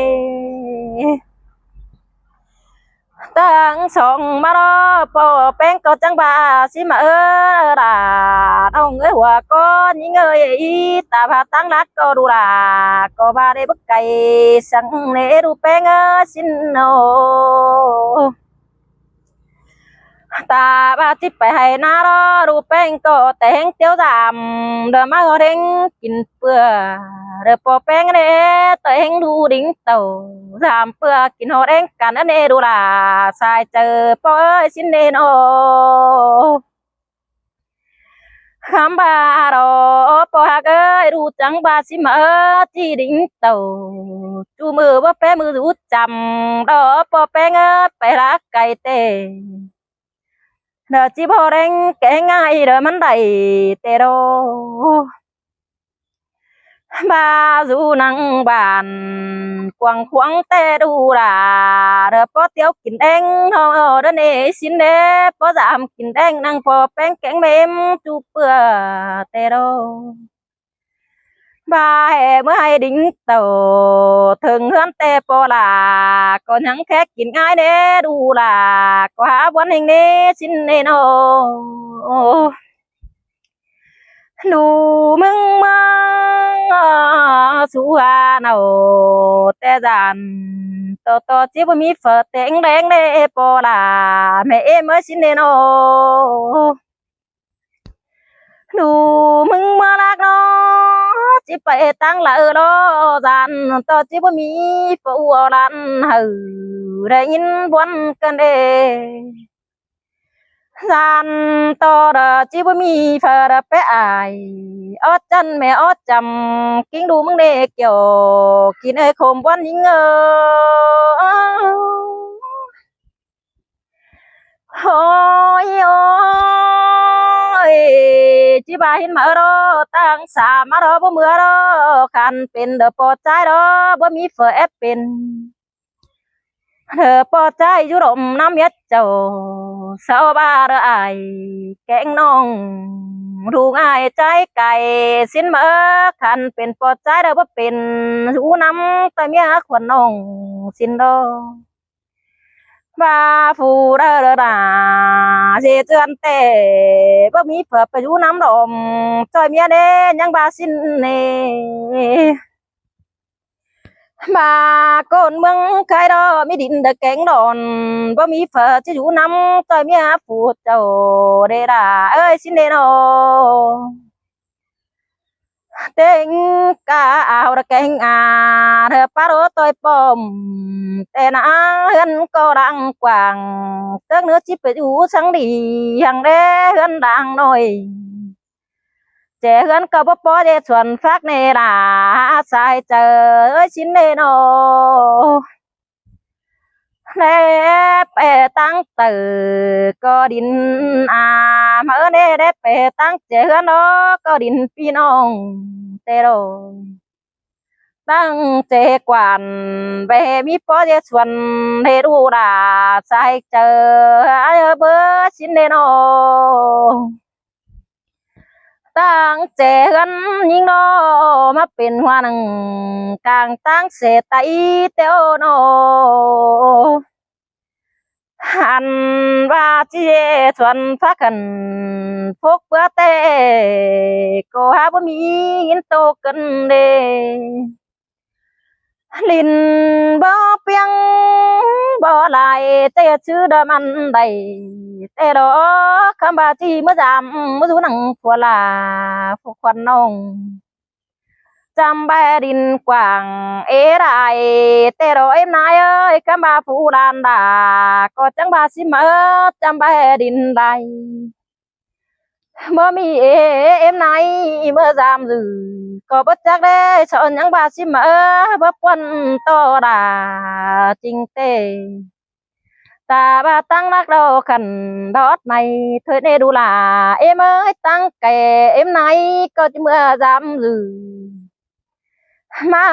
S1: ตั้งสองมารอปอแป้งก็จังบาสิมาราน้องเอ้ยหัวก็ยิ่งเอ้ยตาพาตั้งรักก็ดูราก็บาได้บึกไก่สังเนดูแป้งสินโนตาบาจิไปให้นารอดูแป้งก็แต่งเตี้ยวดำเดิมมาก็เด้งกินเปื่อเดือปอแป้งเด้แต่งดูดิ้งเต่าดำเปื่อกินหอเด้งกันนั่นเอดูล่ะสายเจอปอเอ้ยสินเนโนคำบารอปอฮักเอ้ยรู้จังบาสิมาจีดิ้งเต่าจูมือว่าแป้มือรู้จำรอปอแป้งเอ้ยไปรักไก่เตเด้อจีบอแรงแกง่ายเด้อมันได้แต่โดบาจูนังบานกวางควงแต่ดูราเด้อปอเตียวกินแดงเฮาเด้อเนสินเด้ปอจามกินแดงนั่งพอแป้งแกงเมมจูเปื่อแต่โดบาแห่เมื่อให้ดิ้งโตถึงเฮือนแต่ปอลาก็ยังแค่กินง่ายเด้ดูล่ะก็หาวันแห่งนี้สินเนโนหนูมึงมาสู้หาเนาแต่จันต่อจีบมีเฟอเต็งแดงเด้ปอลาแม่เอ็มสินเนโนหนูมึงมาลักน้อจิไปตั้งละรอจันต่อจิบมีฟูรันหือได้ยินบวนกันเด gian to đờ chỉ với mi phờ đờ bé ai ót chân mẹ ót chầm kính đu măng đê kiểu kín ơi khom quan những ôi ôi chỉ bà hin mở đó tăng xà mà đó bữa mưa đó khănเป็นเดอปอใจđóบ่มีเฟอแอปเป็นเธอปอใจอยู่ร่มน้ำเย็ดเจ้าสาวบ้าเด้อไอแกงน้องดูง่ายใจไก่สินเมื่อคันเป็นปอใจเด้อบ่เป็นหูน้ำแต่เมียขวัญน้องสินดอว่าผู้เด้อเด้อดาเสียเจือนแต่บ่มีเผื่อไปอยู่น้ำดอมจอยเมียเด้ยังบาสินเน่มาก้นเมืองใครดอมีดินเดอแกงดอนบ่มีเผื่อจะอยู่น้ำจอยเมียผู้เจ้าเด้อดาเอ้ยสินเด้นอTình cả áo đã kênh thơ phá rô tôi bồm tên hân có đăng quảng tước nước chip về chú sáng đi hàng đế hân đang nổi trẻ hân có bó bó để chuẩn phát nê là sai chờ ơi xin nê nô nê bè tăng từ có đình mở nê đế bè tăng trẻ hân đó có đình phi nông tê rồiตั้งเจกวันเบมีพอเจส่วนเฮดูดาใส่เจอเบอร์ชินเดโนตั้งเจกันยิงโนมาเป็นหัวหนึ่งกลางตั้งเสตอีเตโอโนหันว่าเจส่วนพักกันพกเบื่อเตก็หาบ่มีหินโตกันเดลินบ่เปียงบ่ลายเตะชื่อเดมันได้เตะดอกคำบาจีเมื่อจำเมื่อสูนังผัวลาพวกควันน้องจำแบดินกว้างเอไรเตะดอกเอ็มนายเอ้ยคำบาฟูดานดาก็จังบาสิเมื่อจำแบดินได้บ่มีเอ็มนายเมื่อจำจือก็บ่จักได้สอนยังบาสิมาบ่ปวนต่อดาจริงเตตาบาตั้งรักเราขันดอดในเธอได้ดูลาเอ็มเอ้ยตั้งแก่เอ็มไหนก็จะเมื่อจำลือมา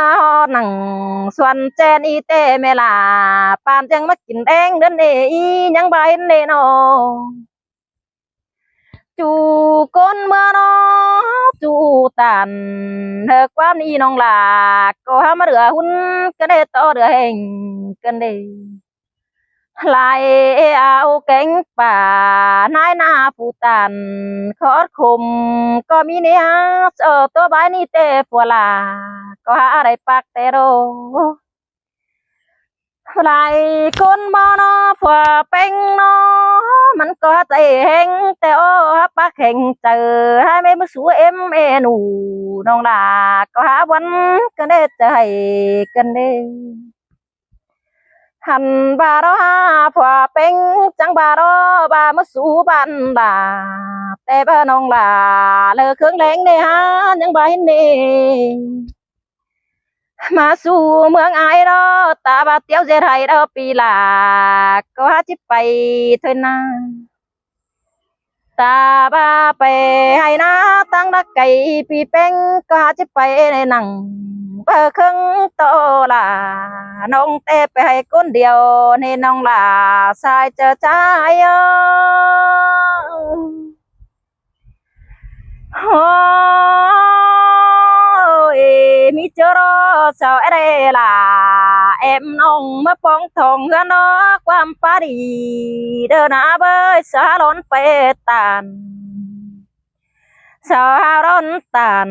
S1: หนังส่วนแจนอีเตเมลาปานจังมากินแดงเดินเอยังใบเนโนจูก้นเมื่อน้อจูตันเธอความนี้น้องลาก็หามาเดือหุ่นก็ได้ต่อเดือแห่งกันได้ลายเอาแกงป่านายนาผู้ตันขอดคุมก็มีเนื้อตัวใบนี้เตฟัวลาก็หาอะไรปักเตโรลายคนบ่อนอผัวเป็งนอมันก็ใจแห้งแต่โอ้ปักแห่งเจอให้ไม่มาสู้เอ็มเอหนูน้องลาก็หาวันกันได้ใจกันได้หันบารอผัวเป็งจังบารอบามาสู้บันดาแต่บ้าน้องลาเลอเครื่องแรงเนี่ยฮะยังบ่เห็นนี่มาสู่เมืองไอ้รอตาบาเตียวเจไทยรอปีลาก็หาจิไปเถอะนะตาบาไปให้นะตั้งรักไก่ปีเป็งก็หาจิไปในหนังเบอร์ครึ่งโตล่ะน้องเตไปให้คนเดียวในน้องล่ะสายเจอใจโอ้ยมีเจอรอสาวอะไรล่ะเอ็มน้องมาป้องทองกันนอกความปาดีเดินหน้าเบยสาล้นไปตันสาวร้อนตัน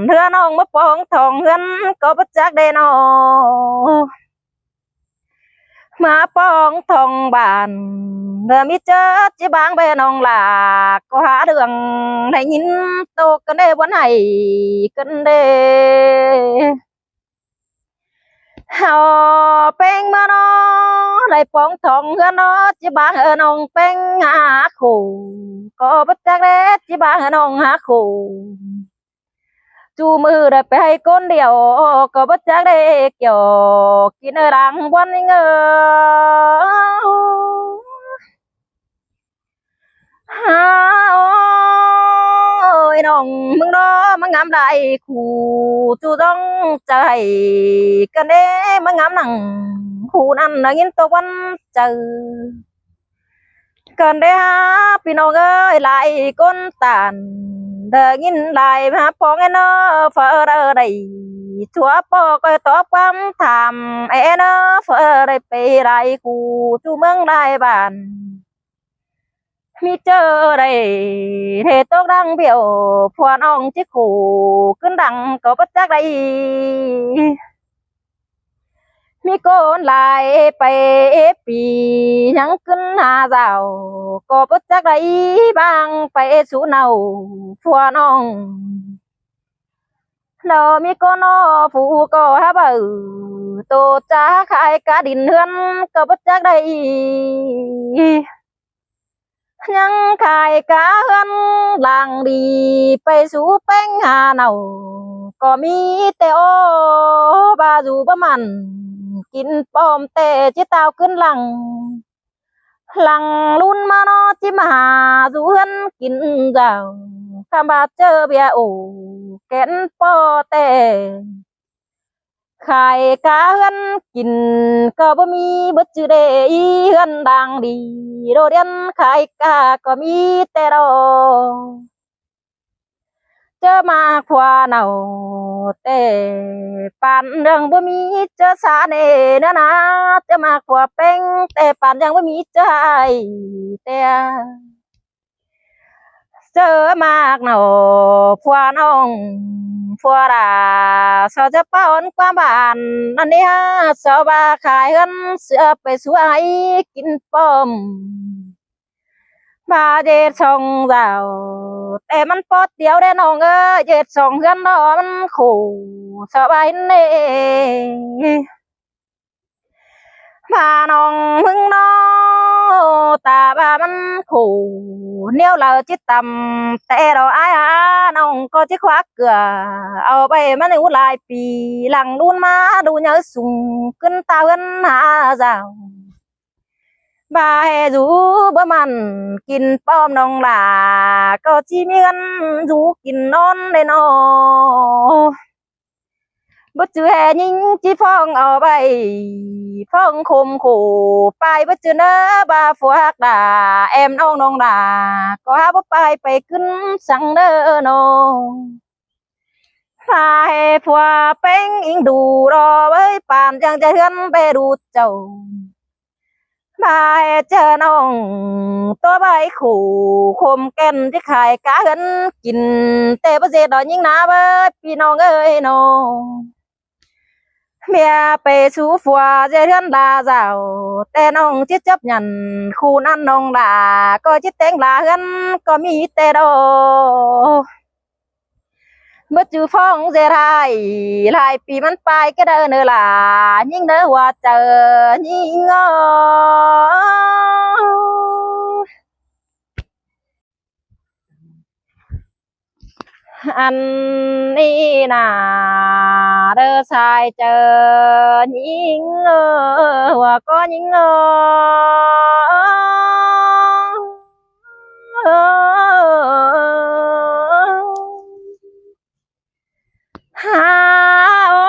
S1: เรือน้องมาป้องทองกันก็ประจักได้นอมาป้องทองบานเมื่อมีเจอจีบางเบนองหลาก็หาเรื่องให้ยินโตกันได้วันไหนกันได้เฮาเป็งมานอไหล ป้องทองเฮือนเนาะจิบาเฮน้องเป็นหาคู่ก็บ่จักเด้จิบาเฮน้องหาคู่จูมือได้ไปให้คนเดียวก็บ่จักได้เกี่ยวกินรางวัลเงอฮาโอ้ยน้องมึงเนาะมางามได้คู่จูต้องใจกันเด้มางามหนังคู่นั้นน่ะยินตะวันเจอกันเด้ฮะพี่น้องเอ้ยหลายคนตานเด้อยินหลายมาพ้องไอ้เนาะเฟอเด้อได้ชัวปอก็ตอบคำถามไอ้เนาะเฟอได้ไปไรกูจูเมืองได้บ้านมีเจอได้เทตกดังเบี้ยวพวน้องจิขู่ขึ้นดังก็บ่จักได้มีโกนหลายไปปียังขึ้นหาเจ้าก็บ่จักได้บางไปสู่เนาพัวน้องเรามีโกนอผู้ก็หาเบิ่โตจ้าขายกะดินเฮือนก็บ่จักได้ยังขายกะเฮือนหลังดีไปสู่แป้งหาเนาก็มีแต่โอบาอยู่บ่มันกินป้อมแต่จิตาวขึ้นหลังรุ่นมาเนาะจิมาหาสู่เฮือนกินเจ้าคำบาเจอเบียโอแก่นปอแต่ขายกะเฮือนกินก็บ่มีเบิดจือเดอีเฮือนดังดีโดเรียนขายกะก็มีแต่ดอกเจอมาขวาเนาแต่ปานยังบ่มีเจอสาเนเนาะนะเจอมาขวาเป้งแต่ปานยังบ่มีใจแต่เจอมากเนาพัวน้องพัวดาสาวจะป้อนความบานนั่นนี่ฮะสาวบาขายเงินเสือไปสวยกินป้อมบาเจ็ดสองดาวแต่มันปอดเดียวได้น้องเอ้ยเจ็ดสองเงินน้อมันขู่สบายเน่มาน้องมึงน้อตาบามันขู่เนี่ยวเราจิตต่ำแต่เราอายน้องก็จะควักเกลือเอาไปมันอยู่หลายปีหลังนู่นมาดูnhớ sùngขึ้นตาเงินหาเจ้าบาเฮจูบ่มันกินป้อมน้องหลาก็จีมีเงินจูกินนอนได้นอบ่จือแห่ยิงจีฟ้องเอาไปฟ้องคมขู่ไปบ่จือเน้อบาฟัวฮักดาแอมน้องดาก็หาบ่ไปขึ้นสั่งเด้อน้องพาให้ฟัวเป็งอิงดูรอไว้ปานยังจะเฮือนไปดูเจ้ามาให้เจอน้องตัวใบขู่คมแก่นที่ขายกะเฮือนกินแต่บ่เสียดอกยิงหนาเบิดพี่น้องเอ้ยน้องเมียไปสู่ฟัวเจเฮือนดาเจ้าแต่น้องจิจับยันคู่นั้นน้องดาก็จิแต่งลาเฮือนก็มีแต่ดอกเมื่อจูฟ้องเจไทยหลายปีมันไปก็เดินเนอหลายิ่งเด้อว่าเจอยิ่งงออันนี้น่ะเด้อชายเจอยิ่งว่าก็ยิ่งฮาโอ้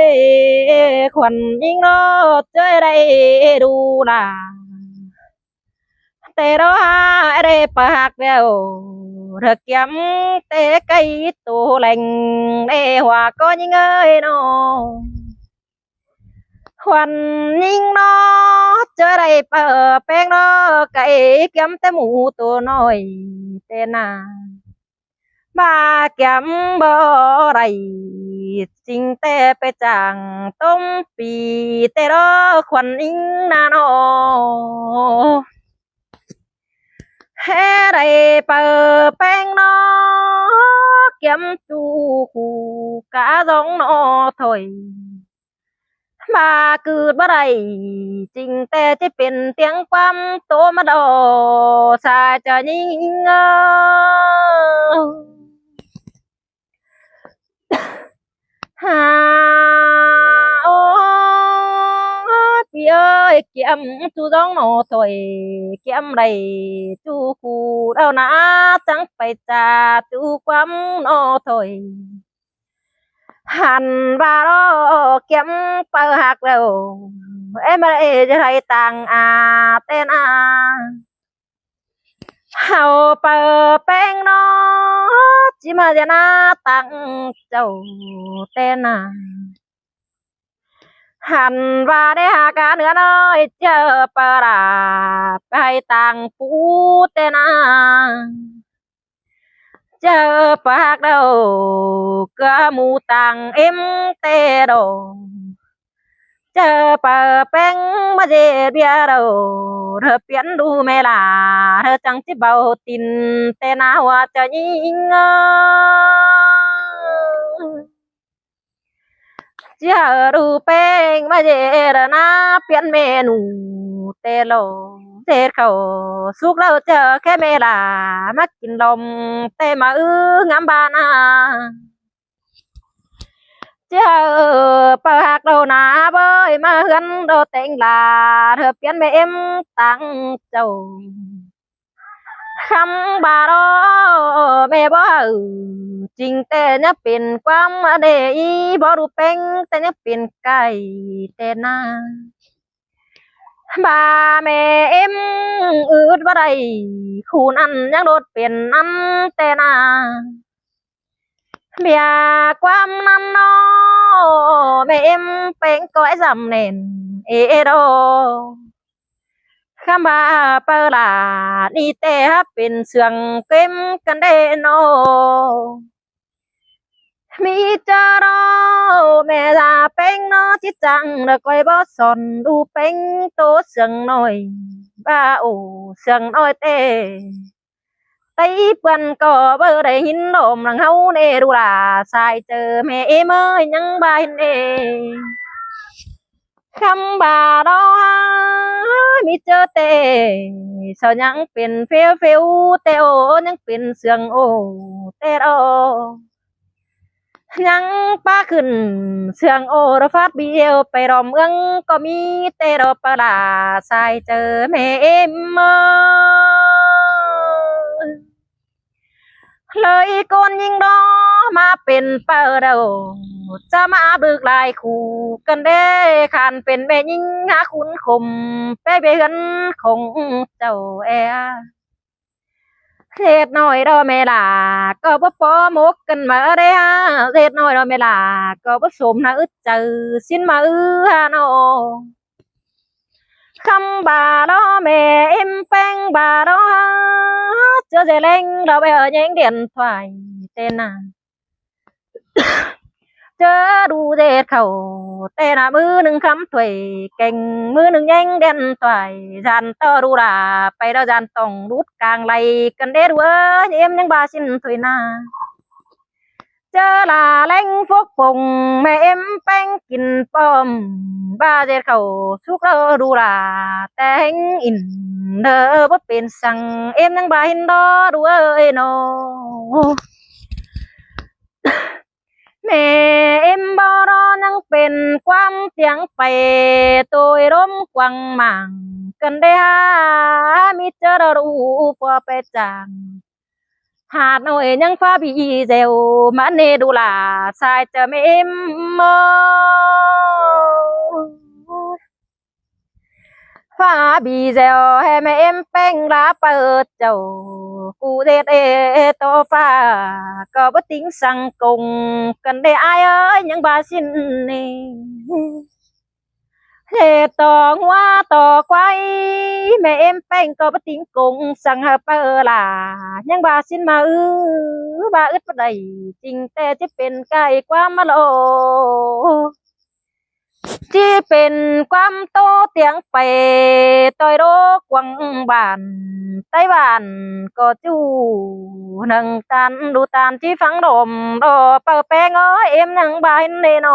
S1: ยขวัญยิ่งเนาะเจอได้ดูล่ะแต่เราได้ปากเดียวเธอเก็บแต่ไก่ตัวแหล่งได้หัวก็ยิ่งเอ้ยเนาะขวัญยิ่งเนาะเจอได้เปิดแป้งเนาะไก่เก็บแต่หมูตัวน้อยแต่น่ามาแก้มบ่ไรจริงแต่ไปจางต้มปีแต่รอควันอิงนาโนแฮ่ไรเปิดแป้งนอแก้มจูคู่กะร้องนอถอย มาเกิดบ่ได้จริงแต่จะเป็นเตียงความโตมาดอสาจะยิงหาโอ้พี่เอ้ยเกี่ยมจูจ้องหนอถอยเกี่ยมไรจูคูเรานะจังไปจ่าจูความหนอถอยหันบาโรเกี่ยมเปิหักเร็วเอ็มอะไรจะไรต่างเต้นเฮาเปิดแป้งน้อจิมาจะนาตั้งเจ้าเต้นหันว่าได้หากาเนื้อน้อยเจอปลาไปต่างปูเต้นเจอปากเดาก็มูต่างเอ็มเตโดเจอปะแป้งมาเจเบียเราเธอเปลี่ยนดูไม่ล่ะเธอจังที่เบาตินแต่นาว่าจะยิงเจอดูแป้งมาเจระนาเปลี่ยนเมนูเตโลเทเขาสุกเราเจอแค่เมล่ะมากินลมเตมางามบานาเจ้าปากเราหนาบอยมาเฮือนเราแต่งลาเธอเปลี่ยนแม่เอ็มตั้งเจ้าคำบาดอแม่บ่จริงแต่เนี่ยเป็นความเดอีบ่รู้เป็นแต่เนี่ยเป็นไก่แต่นาบาแม่เอ็มอืดบ่ได้คู่นั้นยังโดดเป็นอันแต่นาเบียความนั้นนอแม่เอ็มเป็นก้อยสำเน็นเอโดข้ามาเปล่านี่แต่เป็นเสืองเต็มกันเดโนมีเจอรอแม่ลาเป็นนอจิจังแล้วก้อยบอสอนดูเป็นโตเสืองหน่อยบ้าโอเสืองน้อยเตไต้เปิ้นก็เบอได้หินโดมหลังเฮาเนดูล่ะสายเจอแม่เอ้ยยังบายเนคำบาดอมีเจอเตเสายังเป็นเฟลเฟลเตโอยังเป็นเสืองโอเตโอยังป้าขึ้นเสืองโอระฟาดเบียวไปรอมเมืองก็มีเตโรปลาสายเจอแม่เอ็มเลยก้นยิงดอมาเป็นเปิดเดาจะมาบึกลายคู่กันได้ขันเป็นแม่ยิงหาคุณคมไปเบือนคงเจ้าแอเศษน้อยดอแม่ล่ะก็บ่ปอมกกันมาได้ฮะเศษน้อยดอแม่ล่ะก็บ่สมนะอึดเจอสิ้นมาฮะโนคำบาดอแม่เอ็มแป้งบาดอเจอเจเล้งเราไปở những điện thoại tên nàoเจอดูเด็ดเขาแต่ละมือหนึ่งคำถวยเก่งมือหนึ่งแย่งเด่นถวยจันต่อดูราไปเราจันต้องรูดกลางไหลกันเด็ดเว้ยเอ็มยังบาสินถวยนาเจอลาเล้งฟกปงแม่เอ็มแป้งกินป้อมบาเด็ดเขาสุกเราดูราแต่งอินเด้อบ่เป็นสั่งเอ็มยังบาหินดอดูเอ้ยโนแม่เอ็มบอรอนังเป็นความเสียงไปตัวร่มกวางหมั่งกันได้ฮามีเจอรู้พอไปจางหาดหน่อยยังฟ้าบีเซลมันเนดูลาสายจะไม่เอ็มมอฟ้าบีเซลให้แม่เอ็มแป้งลาเปิดเจ้ากูเด็ดโตฟ้าก็บ่ติ้งสั่งกงกันได้อายเอ้ยยังบาสินนี่เฮต่อหัวต่อควายแม่เอ็มแป้งก็บ่ติ้งกงสั่งเปล่ายังบาสินมาบาอึดบ่ได้จริงแต่จะเป็นไก่ความมาโลที่เป็นความโตเตียงไปต่อยโรกวังบานไต้หวันก็จู้หนึ่งตันดูตานที่ฟังดมรอเปิดแป้งเอ้ยเอ็มหนังบานเนโน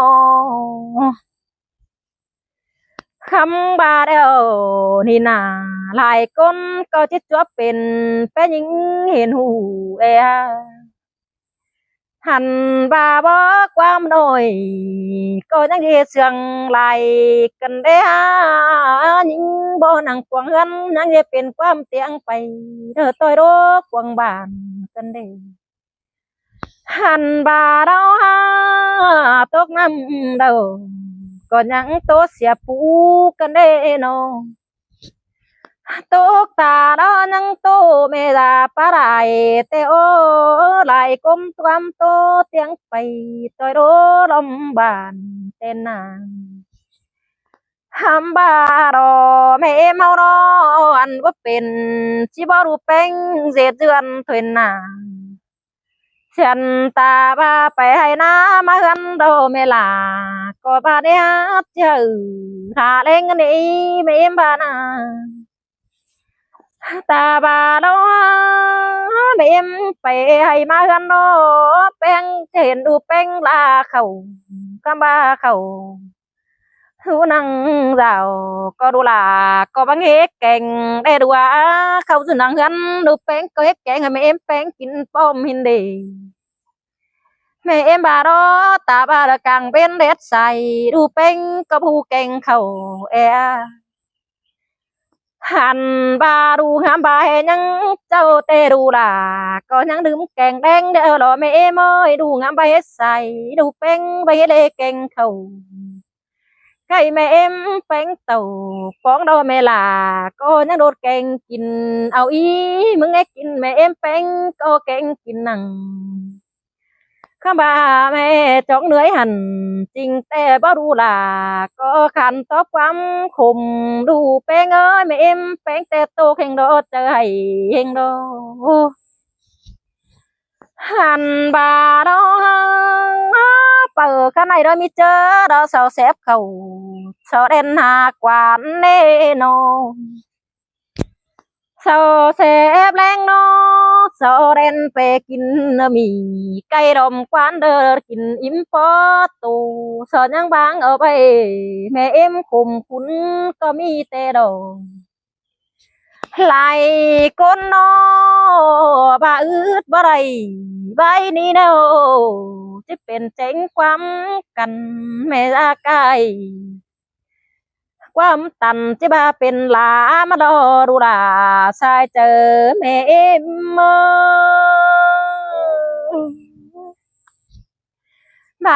S1: คำบาเดียวนี่นาหลายคนก็จะจบเป็นแป้หญิงเห็นหูหันบาบอกความหน่อยก็ยังดีเสียงไหลกันได้ยิงบ่หนังกวางเงินยังจะเป็นความเตียงไปเธอต่อยโรคกวางบานกันได้หันบาเราตกน้ำเดาก็ยังโตเสียปูกันได้นอตกตาดอนังโตเมดาปะไรเตโอไหลกลมตวมโตเตียงไปต่อยโรลมบานเต้นนางฮัมบารอแม่เมารออันว่าเป็นชิบารูเป็งเสียเจือนถวยนาฉันตาบาไปให้น้ามากันโดเมลาก็บาเดียเจอหาเล่งนี่เมมบานา ตาบาโดเบมไปให้มากันโนแป้งเห็นดูแป้งลาเขากำบาเขาหูนังเจ้าก็ดูลาก็บังเฮกเก่งได้ดูว่าเขาสุนังกันดูแป้งก็เฮกแกงให้แม่เอ็มแป้งกินป้อมหินดีแม่เอ็มบาโดตาบาละกังเป็นเด็ดใส่ดูแป้งก็ผู้เก่งเขาหันบาดูหามบาเฮยังเจ้าเตดูล่ะก็ยังดื่มแกงแดงเด้อหล่อแม่มอยดูงามใบเฮ็ดใส่ดูเป้งใบเลเก่งเขาไก่แม่เอ็มเป้งเต่าฟ้องดอแม่ล่ะก็ยังโดดแกงกินเอาอีมึงไอ้กินแม่เอ็มเป้งก็แกงกินหนังข้าบ่าแม่จอกเหนื่อยหันจริงแต่บ่รู้ล่ะก็ขันตอบความคมดูแป้งเอ้ยแม่เอ็มแป้งแต่โตเข่งโดดเจอให้เฮงโดหันบาดอเปิดข้างในเรามีเจอเราเสาแสบเขาเสาเด่นหากวานเนโนเสาแสบแรงโนเสาเด่นไปกินมีไก่ดมกวานเดินกินอิ่มปอตูเสายังบางเอาไปแม่เอ็มคุมคุณก็มีแต่ดอกไหลก้นนอบาอืดบ่ไรใบนี้เนาจะเป็นเจ๋งความกันแม่ละกายความตันจะบาเป็นหลามาดอดูลาชายเจอแม่เอ็มม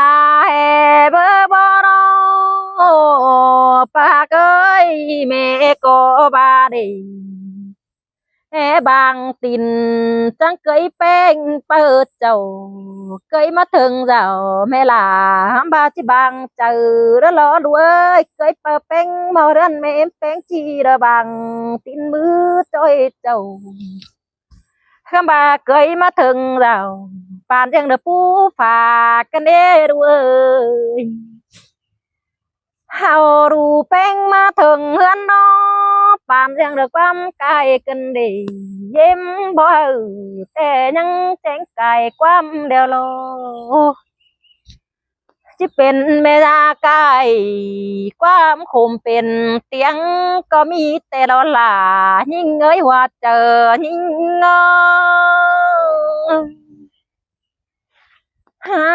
S1: าแห่เบอร์บอรอปากเอ้ยแม่ก็บาดี บางตินจังเคยแป้งเปิดเจ้าเคยมาถึงเจ้าแม่ลาบาจิบางเจอแล้วล้อรวยเคยเปิดแป้งมาเรนแม่แป้งจีระบางตินมือจ้อยเจ้าข้าบาเคยมาถึงเจ้าปานยังเดือปูฝากกันเด้รวยเฮารูแป้งมาถึงเฮือนนอปานยังเดือความกายกันดีเยิ้มบ่แต่ยังแจ้งกายความเดียวโลจะเป็นเมตากายความคมเป็นเตียงก็มีแต่ดอลลายิ่งเอ้ยว่าเจอยิ่งเงฮา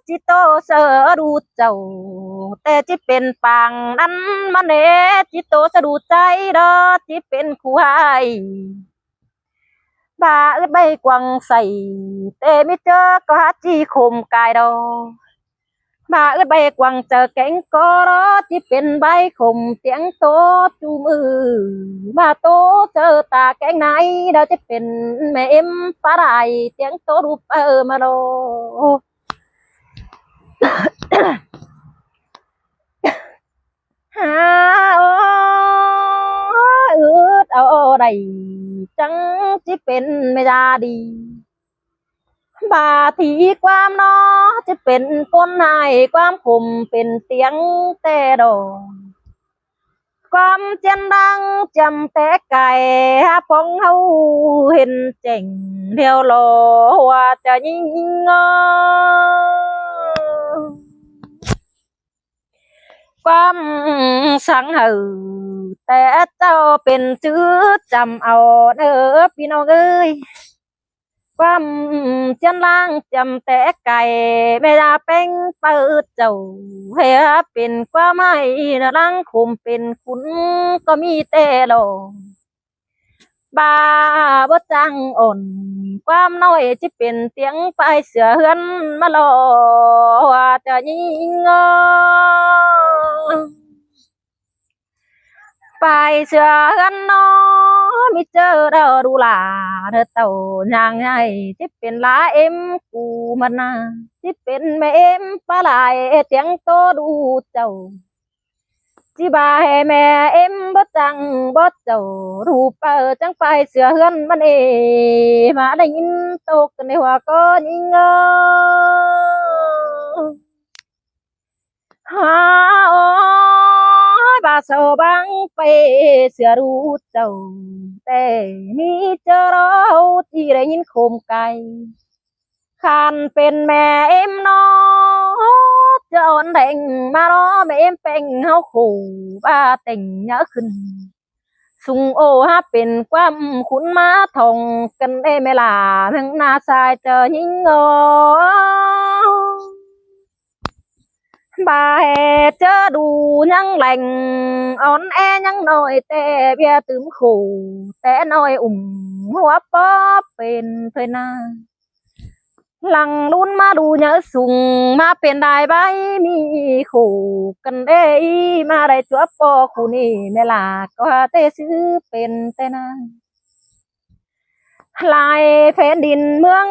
S1: จิโตเสอดูเจ้าแต่จิเป็นปังนั้นมันเนจิโตสะดูใจดอจิเป็นคู่ให้บาอึดใบกวางใส่แต่ไม่เจอก็หาจีคมกายดอบาอึดใบกวางเจอแกงก็รอจิเป็นใบคมเสียงโตจูมือบาโตเจอตาแกงไหนเดาจะเป็นแม่เอ็มปลาไหลเสียงโตรูปมาโลหาอืดเอาได้จังจิเป็นไม่ได้ดีบาทีความนอจะเป็นก้นหายความคมเป็นเตียงแต่ดอความเจนดังจำแต่ไก่ฮะพองเฮาเห็นเจ๋งเดียวโลว่าจะยิ่ง ความสังหือแต่เจ้าเป็นจื้อจำเอาเด้อพี่น้องเอ้ยความเจียนล่างจำแต่ไก่ไม่ได้เป็นเปิดเจ้าเฮียเป็นความไม่นะลังคุมเป็นคุณก็มีแต่โลบาบ่จังอ่อนความน้อยที่เป็นเตียงไปเสือเฮือนมาลอว่าจะยิงไปเสือเฮือนน้อมีเจอเราดูหลาเธอเต่าอย่างไงที่เป็นลาเอ็มกูมันนาที่เป็นแม่เอ็มปลาไหลเตียงโตดูเจ้า จีบายแม่เอ็มบ่จังบ่เจ้ารูปจังไปเสือเฮือนมันเอมาได้ยินตกกันในหัวก็ยิงฮาโอ้ยบาเสาบังไปเสือรู้เจ้าแต่มีเจอเราที่ได้ยินโคมไก่คันเป็นแม่เอ็มน้อจะอ่อนแดงมาล้อแม่เอ็มเป็นเฮาขู่ว่าแต่งเยอะขึ้นสุงโอฮะเป็นความขุนมาทองกันได้ไหมล่ะทั้งหน้าสายเจอยิงบ่าเจอดูยังแหล่งอ่อนแอยังน้อยแต่เบียตื่มขู่แต่น้อยหัวป๊อเป็นเธอหน้าหลังรุ่นมาดูเนื้อสูงมาเป็นได้ใบมีขู่กันได้มาได้จัวปอคู่นี่เมล่ะก็เตซื้อเป็นแต่นาลายแผ่นดินเมือง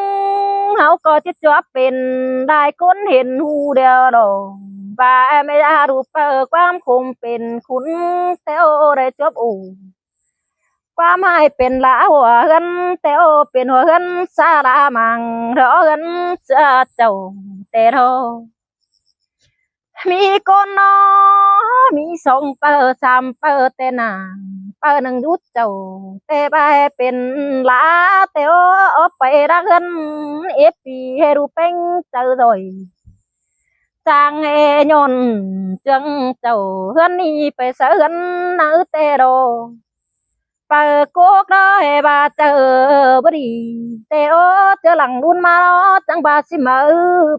S1: เขาก็จะจัวเป็นได้คนเห็นหูเดียวดอกบ่าไม่ได้รูปความคมเป็นคุณแต่โอได้จับอูความหมายเป็นละหัวเงินแต่โอเป็นหัวเงินสารามังรอเงินเสือเจ้าแต่โทมีคนนอมีสองสามแต่นางหนึ่งยุดเจ้าแต่ไปเป็นลาแต่โอไปรักเงินเอฟปีให้รูเป็นเจอrồiจางเอยนจังเจ้าเฮือนนี่ไปเสือเฮือนnữแต่โดcố đó bà chờ bữa đi tê ô chờ lằng đun mà nó chẳng bà xí mở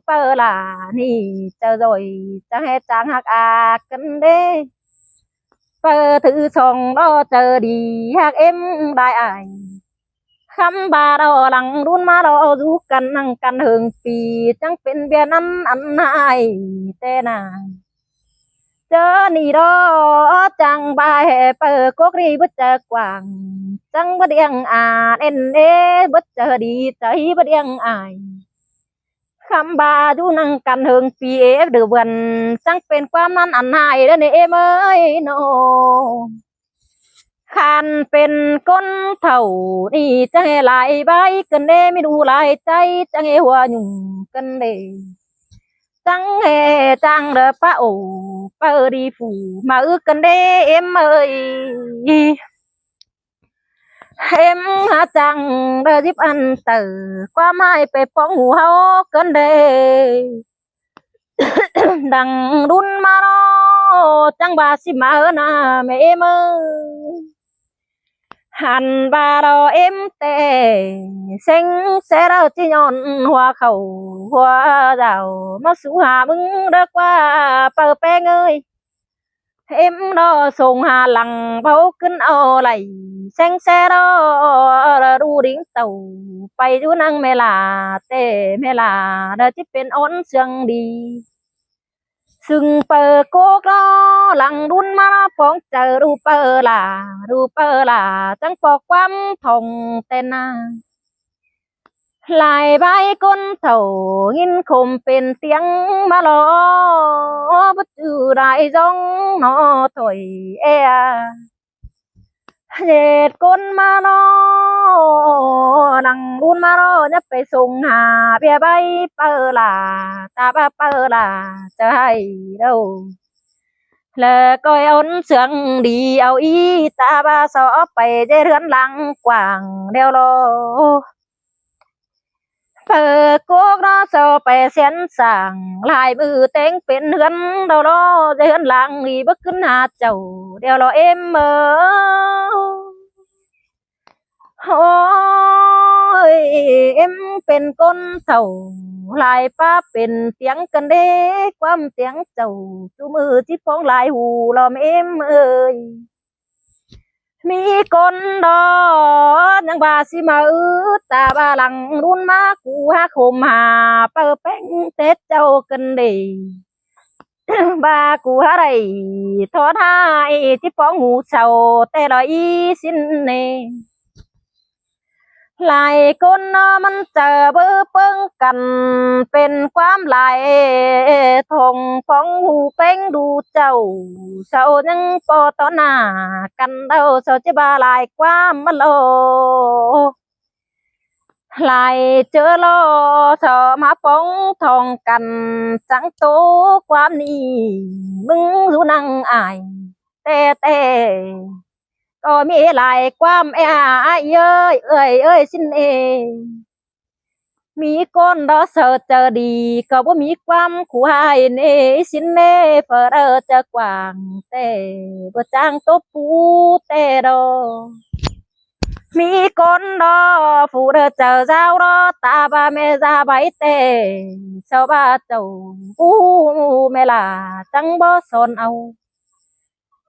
S1: bờ là nì chờ rồi chẳng hết chẳng hạc cân đê bờ thứ sòng đó chờ đi hạc em đại ai khăm bà đó lằng đun mà đó du cần năng cần hưởng pì chẳngเป็นเบียนั้นอันให้แต่นาเจอนี่ดอจังบายเปิดก๊กรีบ่เจอกวางจังบ่เดียงเอ็นเอบ่เจอดีใจบ่เดียงอายคำบาดูนังกันเฮิงปีเอฟเดือวันจังเป็นความนั้นอันหายแล้วนี่เอเอ้ยโนคันเป็นก้นเท่านี่จะให้หลายใบกันเด้ไม่ดูหลายใจจังให้หัวยุ่งกันเด้จังจังđờ pa ổ pa đi phủ mà cần đê emจังđờ giúp ăn tử qua maiไปป้องหูเฮาcần đêดังดุนมาโนจังบาสิมานะแม่เอ้ยหันบาเราเอ็มเตเซ็งเสเราจีนอนหัวเขาหัวดาวมาสู่หามึงเด็กว่าเปิดแป้งเอ้ยเอ็มดอส่งหาหลังเผาขึ้นเอาไหลเซ็งเสเราดูดิ้งเต่าไปดูนั่งเมลาเตเมลาเดี๋ยวจะเป็นอ้นเสียงดีซึ่งเปิดโกกล้อหลังรุนมาฟ้องเจอรูปล่าจังปอกความทองแต่นาลายใบก้นเถ่าหินคมเป็นเตียงมาลอบ่จือได้จ้องนอถอยเอเหตุก้นมาลอหลังรุนมาลอจะไปส่งหาเบียใบเปิลาตาบ้าเปิลาจะให้đâu lờ coi ôn sương đi ao ý ta ba xóไปdây rướn lăng quảng đeo lo phờ cố đó sao bè xén sàng lại bự tên bên hươn đâu đó dây hươn làng thì bướcขึ้นหาเจ้าเดี๋ยวรอเอ็มโอ้ยเอ็มเป็นก้นเถ่าลายป้าเป็นเสียงกันเด้ความเสียงเจ้าจูมือที่ฟ้องลายหูลอมเอ็มเอ้ยมีคนดอยังบาสิมาตาบาหลังรุ่นมากูหาคมหาเปิดแป้งเต็ดเจ้ากันเด้ บากูหาไรทอดหายที่ฟ้องหูเศร้าแต่รอยสิ้นเนหลายคนมันเจอเบื่อเปิ้งกันเป็นความหลายทงฟ้องหูเป้งดูเจ้าเศร้ายังปอต่อหน้ากันเดาเศร้าจะบาหลายความมาโลหลายเจอโลสอมาป้องทองกันจังโตความนี้มึงรู้นังอายแต่ก็มีหลายความไอ้เอ้ยสิ้นเองมีคนรอเสอเจอดีก็บ่มีความคู่หายเนสิ้นเนเฟอเรอจะกว้างแต่บ่จางตบปูแต่ดอมีคนรอฟูเรอเจอเจ้ารอตาบาเมซาใบเตชาวบ้านเจ้าปูเมล่าจังบ่สนเอา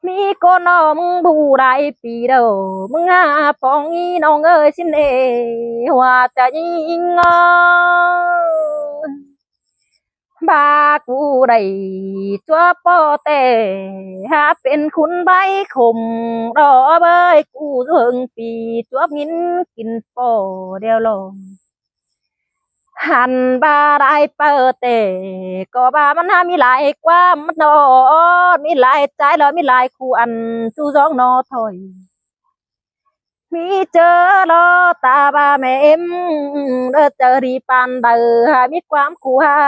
S1: มีคนน้องบูได้ปีเดียวมึงปองอีน้องเอ้ยสินเอว่าจะยิงบากูได้จัวปอแต่หาเป็นคุณใบขมรอเบยกูเถิงปีจัวงินกินปอเดียวลงหันบาได้เปิดแต่ก็บามันมีหลายความมันนอมีหลายใจแล้วมีหลายคู่อันจู้จ้องนอถอยมีเจอรอตาบาแม่เอ็มเด้อเจอดีปานเดอมีความคู่ให้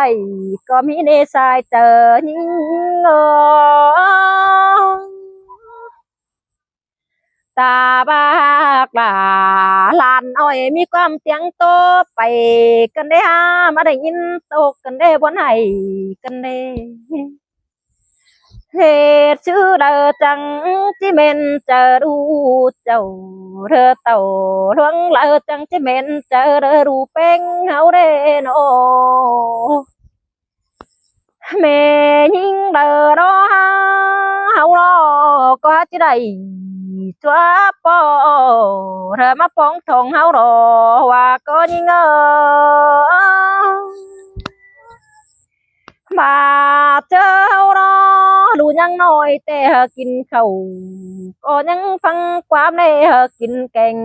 S1: ก็มีเนสายเจอยิ่งตาบากลาลานอ้อยมีความเสียงโตไปกันได้ฮามาได้ยินโตกันได้บนไหกันได้เหตุชื่อเดอจังจิเมนจะรู้เจ้าเธอเต่าหลวงเลอจังจิเมนจะเธอรู้เป็นเฮาเรโนแม่ยิ่งเดอรอเฮารอก็จะได้ชัวปอเธอมาป้องทองเฮารอว่าก็ยิ่งมาเจอเฮารอดูยังน้อยแต่กินข้าวก็ยังฟังความในกินแกง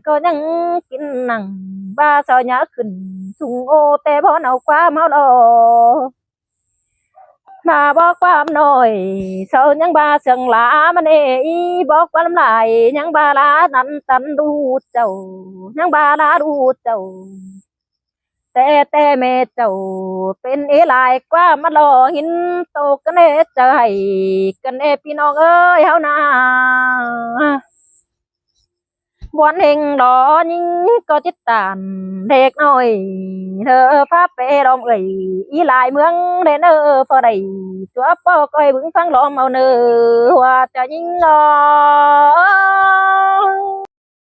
S1: ก็ยังกินหนังบ้าซอยยาขึ้นสุงโอแต่พอเอาความเฮารอมาบอกความหน่อยเศร้ายังบาเสียงหลามันเอบอกว่าลำลายยังบาลานันตันดูเจ้ายังบาลาดูเจ้าแต่แม่เจ้าเป็นเอหลายกว่ามาหล่อหินโตกันเอใจกันเอพี่น้องเอ้ยเฮานาบวนเฮงดอยิงก็จิตตานเด็กน้อยเธอพาไปรองเอ่ยอีหลายเมืองเดนเออพอได้ตัวป้อก้อยบึงฟังล้อมเอาเนอว่าจะยิง